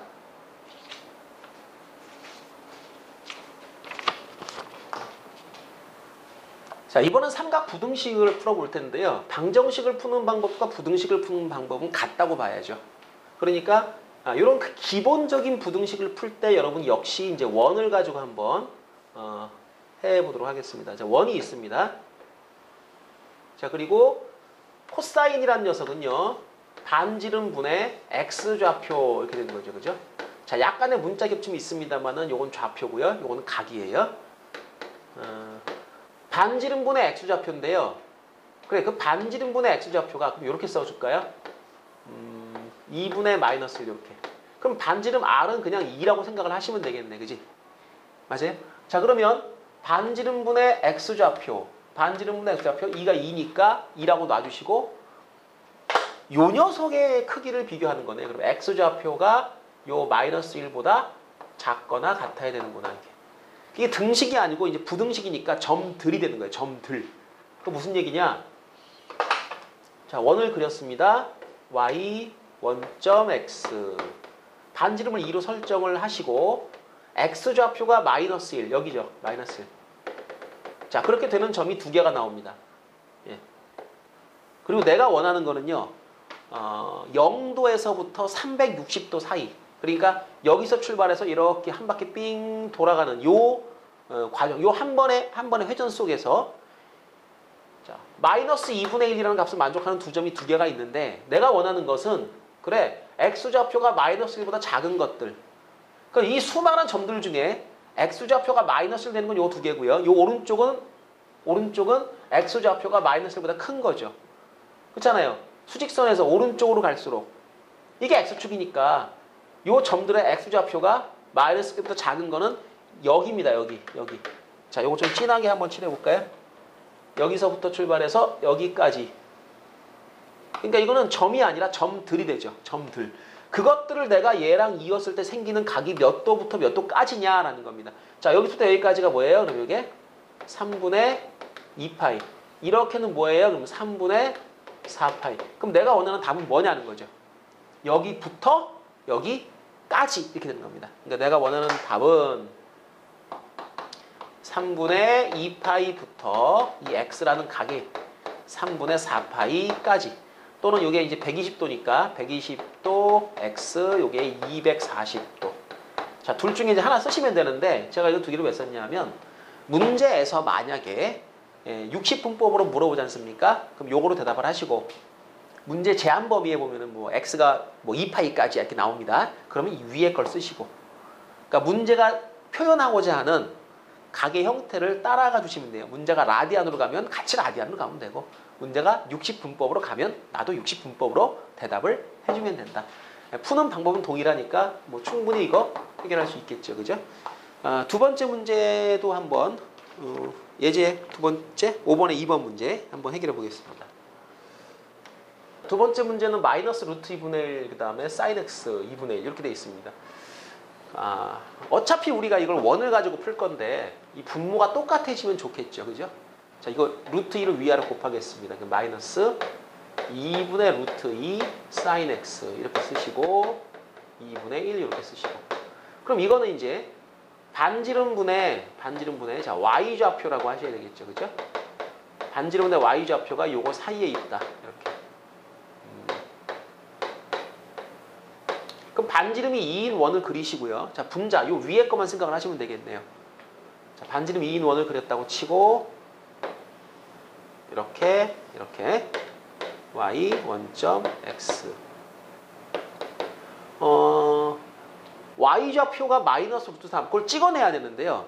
자, 이번은 삼각 부등식을 풀어볼 텐데요. 방정식을 푸는 방법과 부등식을 푸는 방법은 같다고 봐야죠. 그러니까 이런 기본적인 부등식을 풀 때 여러분 역시 이제 원을 가지고 한번 해보도록 하겠습니다. 자, 원이 있습니다. 자, 그리고 코사인이라는 녀석은요. 반지름분의 x좌표 이렇게 되는 거죠. 그죠? 자, 약간의 문자 겹침이 있습니다만은 요건 좌표고요. 요거는 각이에요. 반지름분의 x좌표인데요. 그래, 그 반지름분의 x좌표가 그럼 이렇게 써줄까요? 2분의 마이너스 이렇게. 그럼 반지름 r은 그냥 2라고 생각을 하시면 되겠네. 그지? 맞아요? 자, 그러면 반지름분의 x좌표. 반지름분의 x좌표 2가 2니까 2라고 놔주시고 요 녀석의 크기를 비교하는 거네. 그럼 x좌표가 요 마이너스 1보다 작거나 같아야 되는구나. 이게 등식이 아니고 이제 부등식이니까 점들이 되는 거예요. 점들. 그 무슨 얘기냐? 자, 원을 그렸습니다. y 원점 x. 반지름을 2로 설정을 하시고 x좌표가 마이너스 1. 여기죠. 마이너스 1. 자, 그렇게 되는 점이 두 개가 나옵니다. 예. 그리고 내가 원하는 거는요. 0도에서부터 360도 사이. 그러니까 여기서 출발해서 이렇게 한 바퀴 삥 돌아가는 요 과정, 요 한 번의 회전 속에서 자, 마이너스 2분의 1이라는 값을 만족하는 두 점이 두 개가 있는데 내가 원하는 것은 그래 x좌표가 마이너스 1보다 작은 것들. 그러니까 이 수많은 점들 중에 x좌표가 마이너스를 되는 건 요 두 개고요. 요 오른쪽은 x좌표가 마이너스보다 큰 거죠. 그렇잖아요. 수직선에서 오른쪽으로 갈수록 이게 x축이니까 요 점들의 x좌표가 마이너스보다 작은 거는 여기입니다. 여기. 자, 요거 좀 진하게 한번 칠해볼까요? 여기서부터 출발해서 여기까지. 그러니까 이거는 점이 아니라 점들이 되죠. 점들. 그것들을 내가 얘랑 이었을 때 생기는 각이 몇 도부터 몇 도까지냐라는 겁니다. 자, 여기부터 여기까지가 뭐예요? 그럼 이게 3분의 2파이. 이렇게는 뭐예요? 그럼 3분의 4파이. 그럼 내가 원하는 답은 뭐냐는 거죠. 여기부터 여기까지 이렇게 되는 겁니다. 그러니까 내가 원하는 답은 3분의 2파이부터 이 x라는 각이 3분의 4파이까지 또는 이게 이제 120도니까 120도 x 요게 240도. 자, 둘 중에 이제 하나 쓰시면 되는데 제가 이거 두 개를 왜 썼냐면 문제에서 만약에 60분법으로 물어보지 않습니까? 그럼 요거로 대답을 하시고 문제 제한 범위에 보면은 뭐 x가 뭐 2파이까지 이렇게 나옵니다. 그러면 이 위에 걸 쓰시고 그러니까 문제가 표현하고자 하는 각의 형태를 따라가 주시면 돼요. 문제가 라디안으로 가면 같이 라디안으로 가면 되고 문제가 60분법으로 가면 나도 60분법으로 대답을 해주면 된다. 푸는 방법은 동일하니까 뭐 충분히 이거 해결할 수 있겠죠. 그죠? 두 번째 문제도 한번 예제 두 번째 5번에 2번 문제 한번 해결해 보겠습니다. 두 번째 문제는 마이너스 루트 2분의 1 그 다음에 사인 x 2분의 1 이렇게 되어 있습니다. 어차피 우리가 이걸 원을 가지고 풀 건데 이 분모가 똑같아지면 좋겠죠. 그죠? 자, 이거 루트 2를 위아래 곱하겠습니다. 마이너스 2분의 루트 2 사인 x 이렇게 쓰시고 2분의 1 이렇게 쓰시고 그럼 이거는 이제 반지름분의 자 y좌표라고 하셔야 되겠죠. 그죠? 반지름분의 y좌표가 요거 사이에 있다. 이렇게. 그럼 반지름이 2인 원을 그리시고요. 자, 분자 요 위에 것만 생각을 하시면 되겠네요. 자, 반지름 2인 원을 그렸다고 치고 이렇게 y 원점 x y좌표가 마이너스 루트 3 그걸 찍어내야 되는데요.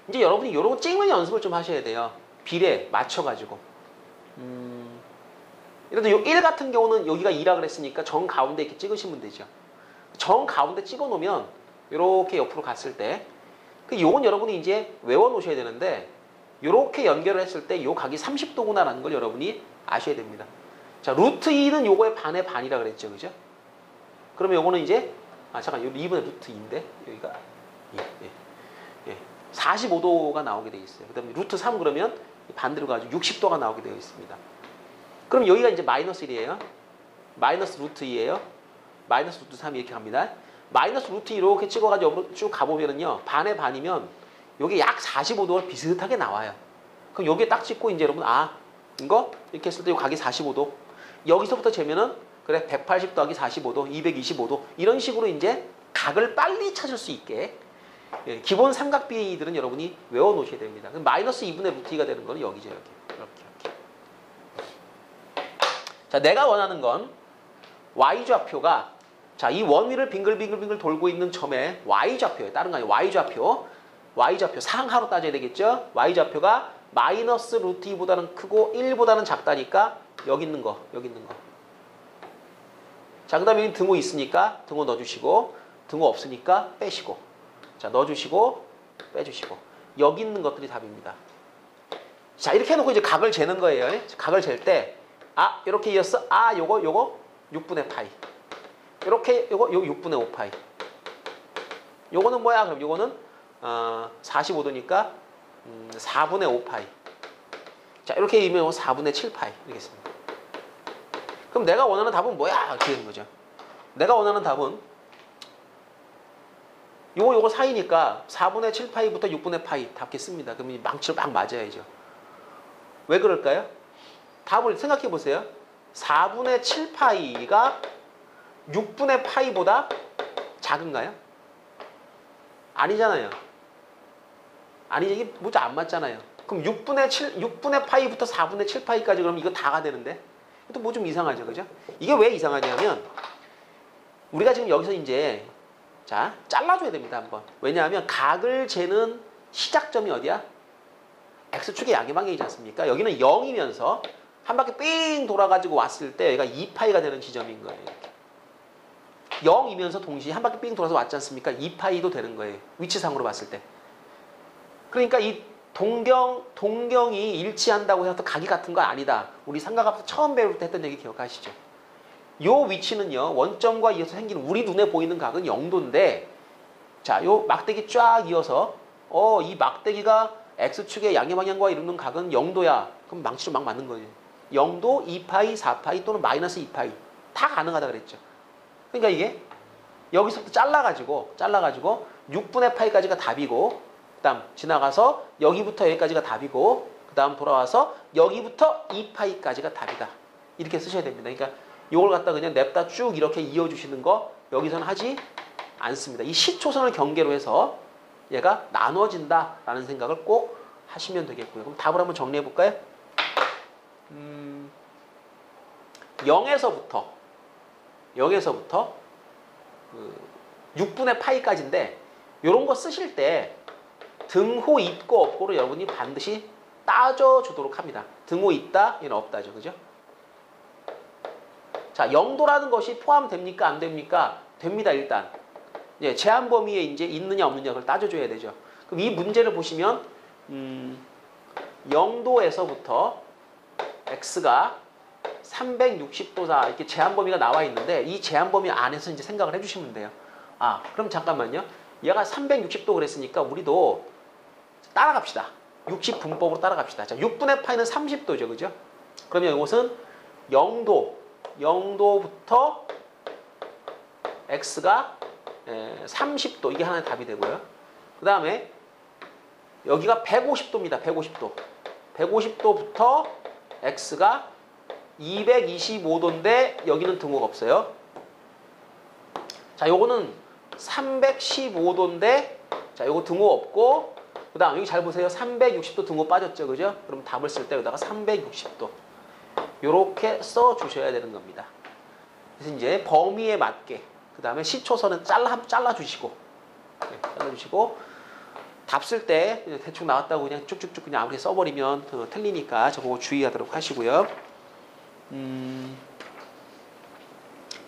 이제 여러분이 이런 거 찍는 연습을 좀 하셔야 돼요. 비례 맞춰가지고 예를 들어 요1 같은 경우는 여기가 2라 그랬으니까 정 가운데 이렇게 찍으시면 되죠. 정 가운데 찍어 놓으면 이렇게 옆으로 갔을 때 요건 여러분이 이제 외워 놓으셔야 되는데 이렇게 연결을 했을 때 요 각이 30도구나라는 걸 여러분이 아셔야 됩니다. 자, 루트 2는 요거의 반의 반이라 그랬죠. 그죠? 그러면 요거는 이제 잠깐 요 2분의 루트 2인데 여기가 45도가 나오게 되어 있어요. 그다음에 루트 3 그러면 반대로 가지고 60도가 나오게 되어 있습니다. 그럼 여기가 이제 마이너스 1이에요. 마이너스 루트 2예요. 마이너스 루트 3 이렇게 갑니다. 마이너스 루트 2 이렇게 찍어가지고 쭉 가보면은요. 반의 반이면 여기 약 45도가 비슷하게 나와요. 그럼 여기에 딱 찍고 이제 여러분 이거 이렇게 했을 때 이 각이 45도. 여기서부터 재면은 그래 180 더하기 45도, 225도 이런 식으로 이제 각을 빨리 찾을 수 있게 기본 삼각비들은 여러분이 외워 놓으셔야 됩니다. 그럼 마이너스 2분의 루트 2가 되는 거는 여기죠. 이렇게. 자, 내가 원하는 건 y좌표가 자, 이 원위를 빙글빙글 돌고 있는 점의 y좌표예요. 다른 거 아니에요. y좌표 상하로 따져야 되겠죠. y좌표가 마이너스 루트 2보다는 크고 1보다는 작다니까 여기 있는 거. 자, 그 다음에 등호 있으니까 등호 넣어주시고 등호 없으니까 빼시고 자, 넣어주시고 빼주시고 여기 있는 것들이 답입니다. 자, 이렇게 해놓고 이제 각을 재는 거예요. 각을 잴 때 이렇게 이었어. 요거 6분의 파이. 요거 6분의 5파이. 요거는 뭐야? 그럼 요거는 45도니까 4분의 5파이. 자, 이렇게 이면 4분의 7파이 되겠습니다. 그럼 내가 원하는 답은 뭐야? 이렇게 되는 거죠. 내가 원하는 답은 요거 사이니까 4분의 7파이부터 6분의 파이 답겠습니다. 그러면 망치로 막 맞아야죠. 왜 그럴까요? 답을 생각해 보세요. 4분의 7파이가 6분의 파이보다 작은가요? 아니잖아요. 이게 뭐지 안 맞잖아요. 그럼 6분의 파이부터 4분의 7파이까지 그러면 이거 다가 되는데 또 뭐 좀 이상하죠. 그죠? 이게 왜 이상하냐면 우리가 지금 여기서 이제 자, 잘라줘야 됩니다, 한번. 왜냐하면 각을 재는 시작점이 어디야? X축의 양의 방향이지 않습니까? 여기는 0이면서 한 바퀴 삥 돌아가지고 왔을 때 얘가 2파이가 되는 지점인 거예요. 이렇게. 0이면서 동시에 한 바퀴 삥 돌아서 왔지 않습니까? 2파이도 되는 거예요. 위치상으로 봤을 때. 그러니까 이 동경이 일치한다고 해서 각이 같은 거 아니다. 우리 삼각함수 처음 배울 때 했던 얘기 기억하시죠? 요 위치는요, 원점과 이어서 생기는 우리 눈에 보이는 각은 0도인데, 자, 요 막대기 쫙 이어서, 이 막대기가 X축의 양의 방향과 이루는 각은 0도야. 그럼 망치로 막 맞는 거예요. 0도, 2파이, 4파이 또는 마이너스 2파이. 다 가능하다 그랬죠. 그러니까 이게 여기서부터 잘라가지고 6분의 파이까지가 답이고, 그 다음 지나가서 여기부터 여기까지가 답이고, 그 다음 돌아와서 여기부터 2파이까지가 답이다. 이렇게 쓰셔야 됩니다. 그러니까 이걸 갖다 그냥 냅다 쭉 이렇게 이어주시는 거 여기서는 하지 않습니다. 이 시초선을 경계로 해서 얘가 나눠진다라는 생각을 꼭 하시면 되겠고요. 그럼 답을 한번 정리해 볼까요? 0에서부터 6분의 파이까지인데 이런 거 쓰실 때 등호 있고 없고를 여러분이 반드시 따져주도록 합니다. 등호 있다, 얘는 없다죠. 그죠? 자, 0도라는 것이 포함됩니까? 안 됩니까? 됩니다, 일단. 예, 제한 범위에 이제 있느냐 없느냐 그걸 따져줘야 되죠. 그럼 이 문제를 보시면 0도에서부터 x가 360도다 이렇게 제한 범위가 나와 있는데 이 제한 범위 안에서 이제 생각을 해주시면 돼요. 아, 그럼 잠깐만요. 얘가 360도 그랬으니까 우리도 따라갑시다. 60분법으로 따라갑시다. 자, 6분의 파이는 30도죠, 그죠? 그러면 이것은 0도부터 x가 30도 이게 하나의 답이 되고요. 그 다음에 여기가 150도입니다. 150도. 150도부터 x가 225도인데 여기는 등호가 없어요. 자, 요거는 315도인데 자, 요거 등호 없고 그 다음 여기 잘 보세요. 360도 등호 빠졌죠. 그죠? 그럼 답을 쓸 때 여기다가 360도 요렇게 써 주셔야 되는 겁니다. 그래서 이제 범위에 맞게 그 다음에 시초선은 잘라주시고 네, 잘라주시고 답 쓸 때 대충 나왔다고 그냥 쭉쭉쭉 그냥 아무리 써버리면 틀리니까 저거 주의하도록 하시고요.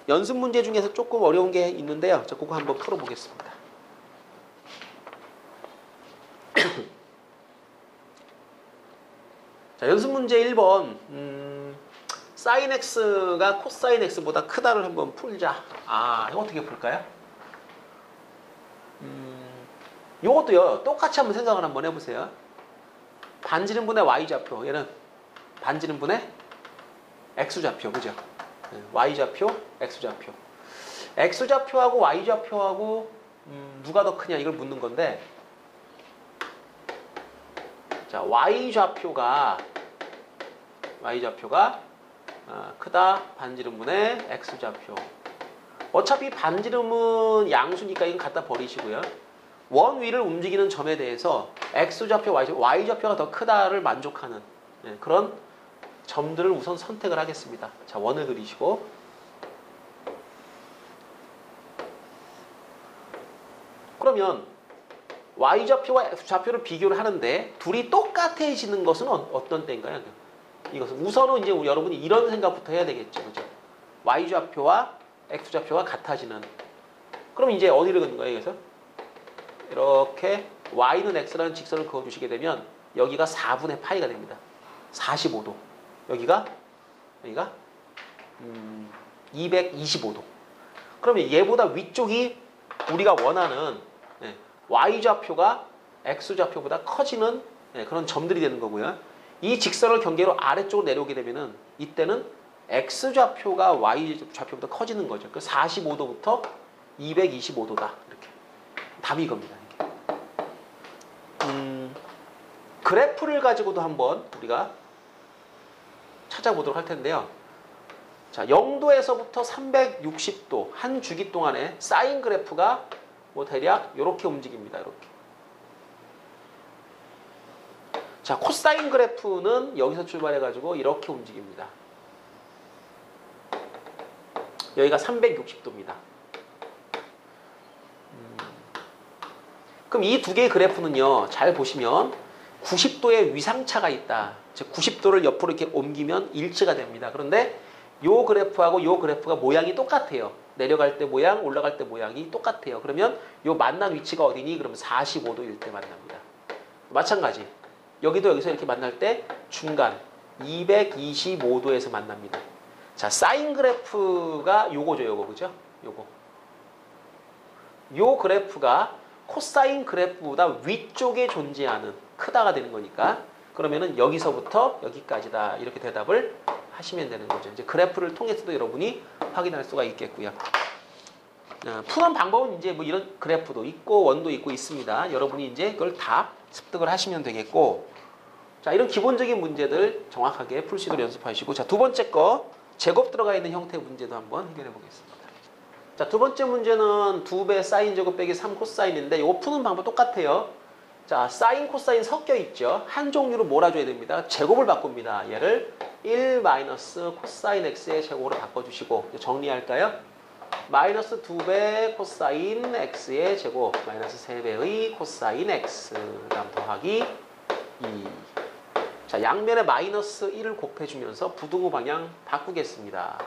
연습 문제 중에서 조금 어려운 게 있는데요. 저 그거 한번 풀어보겠습니다. 자, 연습 문제 1번 사인 x가 코사인 x보다 크다를 한번 풀자. 아, 이거 어떻게 풀까요? 이것도요. 똑같이 한번 생각을 한번 해보세요. 반지름분의 y좌표. 얘는 반지름분의 x좌표. 그죠? y좌표, x좌표. x좌표하고 y좌표하고 누가 더 크냐 이걸 묻는 건데 자, y좌표가 크다 반지름분의 x좌표. 어차피 반지름은 양수니까 이건 갖다 버리시고요. 원 위를 움직이는 점에 대해서 x좌표, y좌표가 더 크다를 만족하는 그런 점들을 우선 선택을 하겠습니다. 자, 원을 그리시고 그러면 y좌표와 x좌표를 비교를 하는데 둘이 똑같아지는 것은 어떤 때인가요? 이것은 우선은 이제 여러분이 이런 생각부터 해야 되겠죠. 그죠? y좌표와 x좌표가 같아지는. 그럼 이제 어디를 긋는 거예요? 그래서 이렇게 y는 x라는 직선을 그어주시게 되면 여기가 4분의 파이가 됩니다. 45도. 여기가 225도. 그러면 얘보다 위쪽이 우리가 원하는 y좌표가 x좌표보다 커지는 그런 점들이 되는 거고요. 이 직선을 경계로 아래쪽으로 내려오게 되면은 이때는 x좌표가 y좌표보다 커지는 거죠. 그 45도부터 225도다. 이렇게. 답이 이겁니다. 그래프를 가지고도 한번 우리가 찾아보도록 할 텐데요. 자, 0도에서부터 360도 한 주기 동안에 사인 그래프가 뭐 대략 이렇게 움직입니다. 이렇게. 자, 코사인 그래프는 여기서 출발해가지고 이렇게 움직입니다. 여기가 360도입니다. 그럼 이 두 개의 그래프는요, 잘 보시면 90도의 위상차가 있다. 즉 90도를 옆으로 이렇게 옮기면 일치가 됩니다. 그런데 요 그래프하고 요 그래프가 모양이 똑같아요. 내려갈 때 모양, 올라갈 때 모양이 똑같아요. 그러면 요 만난 위치가 어디니? 그러면 45도일 때 만납니다. 마찬가지. 여기도 여기서 이렇게 만날 때 중간 225도에서 만납니다. 자, 사인 그래프가 요거죠, 요거. 그죠? 요거. 요 그래프가 코사인 그래프보다 위쪽에 존재하는 크다가 되는 거니까 그러면은 여기서부터 여기까지다. 이렇게 대답을 하시면 되는 거죠. 이제 그래프를 통해서도 여러분이 확인할 수가 있겠고요. 푸는 방법은 이제 뭐 이런 그래프도 있고 원도 있고 있습니다. 여러분이 이제 그걸 다 습득을 하시면 되겠고, 자, 이런 기본적인 문제들 정확하게 풀 수 있도록 연습하시고, 자, 두 번째 거 제곱 들어가 있는 형태 문제도 한번 해결해 보겠습니다. 자, 두 번째 문제는 2배 사인 제곱 빼기 3 코사인인데 이거 푸는 방법 똑같아요. 자, 사인 코사인 섞여 있죠. 한 종류로 몰아줘야 됩니다. 제곱을 바꿉니다. 얘를 1 마이너스 코사인 x의 제곱으로 바꿔주시고 정리할까요? 마이너스 2배 코사인 x의 제곱 마이너스 3배의 코사인 x 그다음 더하기 2. 자, 양면에 마이너스 1을 곱해주면서 부등호 방향 바꾸겠습니다.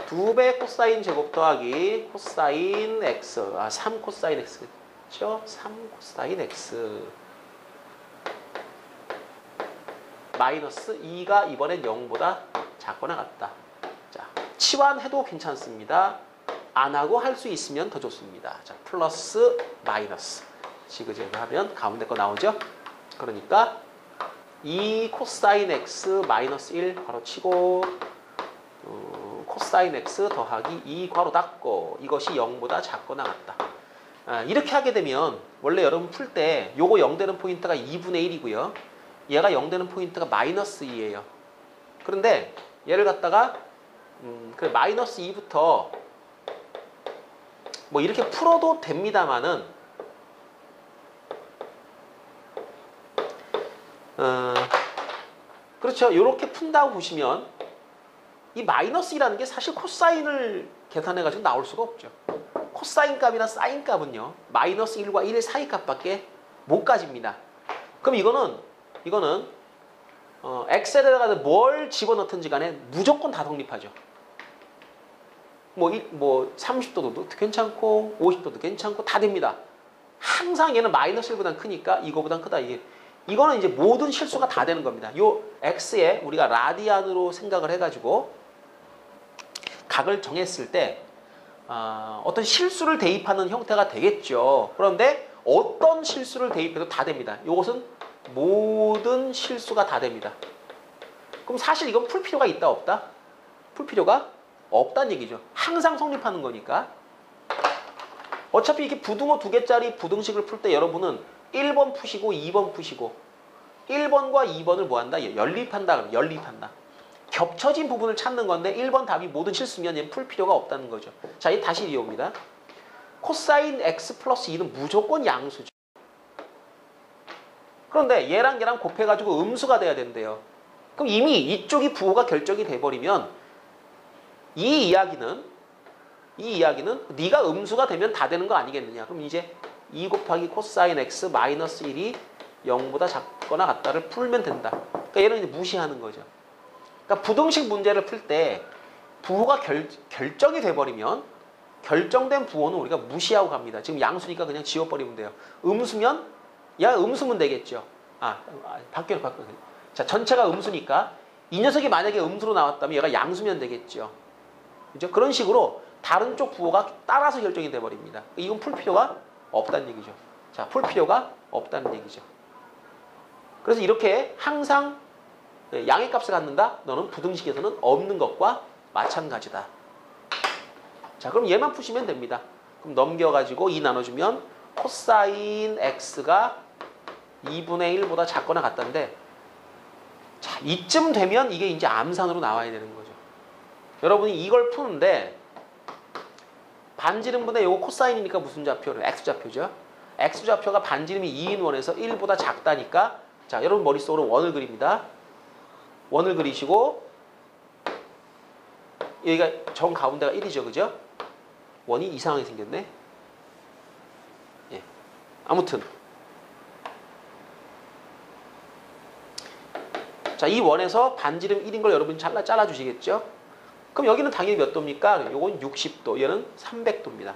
2배 코사인 제곱 더하기 코사인 x 3 코사인 x 그렇죠? 3 코사인 x 마이너스 2가 이번엔 0보다 작거나 같다. 자, 치환해도 괜찮습니다. 안 하고 할 수 있으면 더 좋습니다. 자, 플러스 마이너스 지그재그 하면 가운데 거 나오죠? 그러니까 2 코사인 x 마이너스 1 괄호 치고 코사인 x 더하기 2 괄호 닫고 이것이 0보다 작거나 같다. 이렇게 하게 되면 원래 여러분 풀 때 요거 0 되는 포인트가 2분의 1이고요. 얘가 0 되는 포인트가 마이너스 2예요. 그런데 얘를 갖다가 그래 마이너스 2부터 뭐 이렇게 풀어도 됩니다만은 그렇죠. 이렇게 푼다고 보시면 이 마이너스 2라는 게 사실 코사인을 계산해가지고 나올 수가 없죠. 코사인 값이나 사인 값은요. 마이너스 1과 1 사이 값밖에 못 가집니다. 그럼 이거는 엑셀에다가 뭘 집어넣든지 간에 무조건 다 성립하죠. 뭐 30도도 괜찮고 50도도 괜찮고 다 됩니다. 항상 얘는 마이너스 1보단 크니까 이거보단 크다. 이거는 이제 모든 실수가 다 되는 겁니다. 요 x에 우리가 라디안으로 생각을 해가지고 각을 정했을 때 어떤 실수를 대입하는 형태가 되겠죠. 그런데 어떤 실수를 대입해도 다 됩니다. 이것은 모든 실수가 다 됩니다. 그럼 사실 이건 풀 필요가 있다 없다? 풀 필요가 없다는 얘기죠. 항상 성립하는 거니까. 어차피 이렇게 부등호 2개짜리 부등식을 풀 때 여러분은 1번 푸시고 2번 푸시고 1번과 2번을 뭐 한다? 연립한다. 그러면 연립한다. 겹쳐진 부분을 찾는 건데 1번 답이 모든 실수면 얘는 풀 필요가 없다는 거죠. 자, 이 다시 이어옵니다. 코사인 x 플러스 2는 무조건 양수죠. 그런데 얘랑 곱해가지고 음수가 돼야 된대요. 그럼 이미 이쪽이 부호가 결정이 돼버리면 이 이야기는 네가 음수가 되면 다 되는 거 아니겠느냐. 그럼 이제 2 곱하기 코사인 x 마이너스 1이 0보다 작거나 같다를 풀면 된다. 그러니까 얘는 이제 무시하는 거죠. 그러니까 부등식 문제를 풀 때 부호가 결정이 돼버리면 결정된 부호는 우리가 무시하고 갑니다. 지금 양수니까 그냥 지워버리면 돼요. 음수면 음수면 되겠죠. 바뀌어. 자, 전체가 음수니까 이 녀석이 만약에 음수로 나왔다면 얘가 양수면 되겠죠. 그죠? 그런 식으로 다른 쪽 부호가 따라서 결정이 돼버립니다. 이건 풀 필요가 없다는 얘기죠. 자, 풀 필요가 없다는 얘기죠. 그래서 이렇게 항상 양의 값을 갖는다? 너는 부등식에서는 없는 것과 마찬가지다. 자, 그럼 얘만 푸시면 됩니다. 그럼 넘겨가지고 2 나눠주면 코사인 x가 2분의 1보다 작거나 같다는데, 자, 이쯤 되면 이게 이제 암산으로 나와야 되는 거죠. 여러분이 이걸 푸는데 반지름분의 요거 코사인이니까 무슨 좌표를? x좌표죠. x좌표가 반지름이 2인 원에서 1보다 작다니까, 자, 여러분 머릿속으로 원을 그립니다. 원을 그리시고 여기가 정 가운데가 1이죠. 그죠? 원이 이상하게 생겼네. 예. 아무튼 자, 이 원에서 반지름 1인 걸 여러분이 잘라주시겠죠? 그럼 여기는 당연히 몇 도입니까? 요건 60도, 얘는 300도입니다.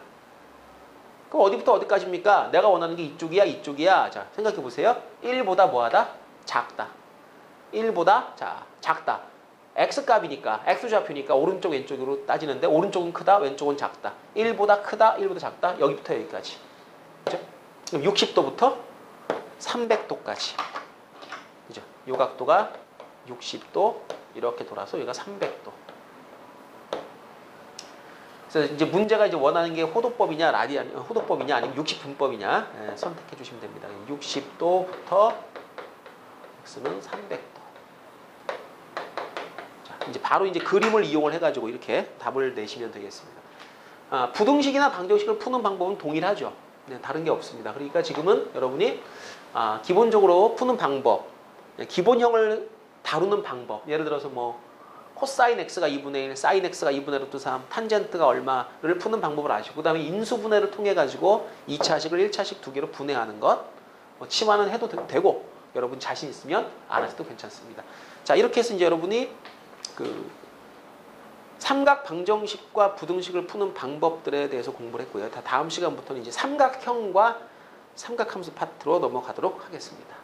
그럼 어디부터 어디까지입니까? 내가 원하는 게 이쪽이야, 이쪽이야. 자, 생각해 보세요. 1보다 뭐하다? 작다. 1보다 자, 작다. x값이니까, x좌표니까 오른쪽 왼쪽으로 따지는데 오른쪽은 크다, 왼쪽은 작다. 1보다 크다, 1보다 작다. 여기부터 여기까지. 그죠? 그럼 60도부터 300도까지. 그죠? 요 각도가 60도 이렇게 돌아서 여기가 300도. 그래서 이제 문제가 이제 원하는 게 호도법이냐 호도법이냐 아니면 60분법이냐 선택해 주시면 됩니다. 60도부터 x는 300도. 자, 이제 바로 이제 그림을 이용을 해가지고 이렇게 답을 내시면 되겠습니다. 부등식이나 방정식을 푸는 방법은 동일하죠. 네, 다른 게 없습니다. 그러니까 지금은 여러분이 기본적으로 푸는 방법, 기본형을 다루는 방법, 예를 들어서 뭐 코사인 x가 2분의 1, 사인 x가 2분의 루트 3, 탄젠트가 얼마를 푸는 방법을 아시고 그 다음에 인수분해를 통해 가지고 2차식을 1차식 두 개로 분해하는 것 치환은 해도 되고 여러분 자신 있으면 안 하셔도 괜찮습니다. 자, 이렇게 해서 이제 여러분이 그 삼각 방정식과 부등식을 푸는 방법들에 대해서 공부를 했고요. 다음 시간부터는 이제 삼각형과 삼각함수 파트로 넘어가도록 하겠습니다.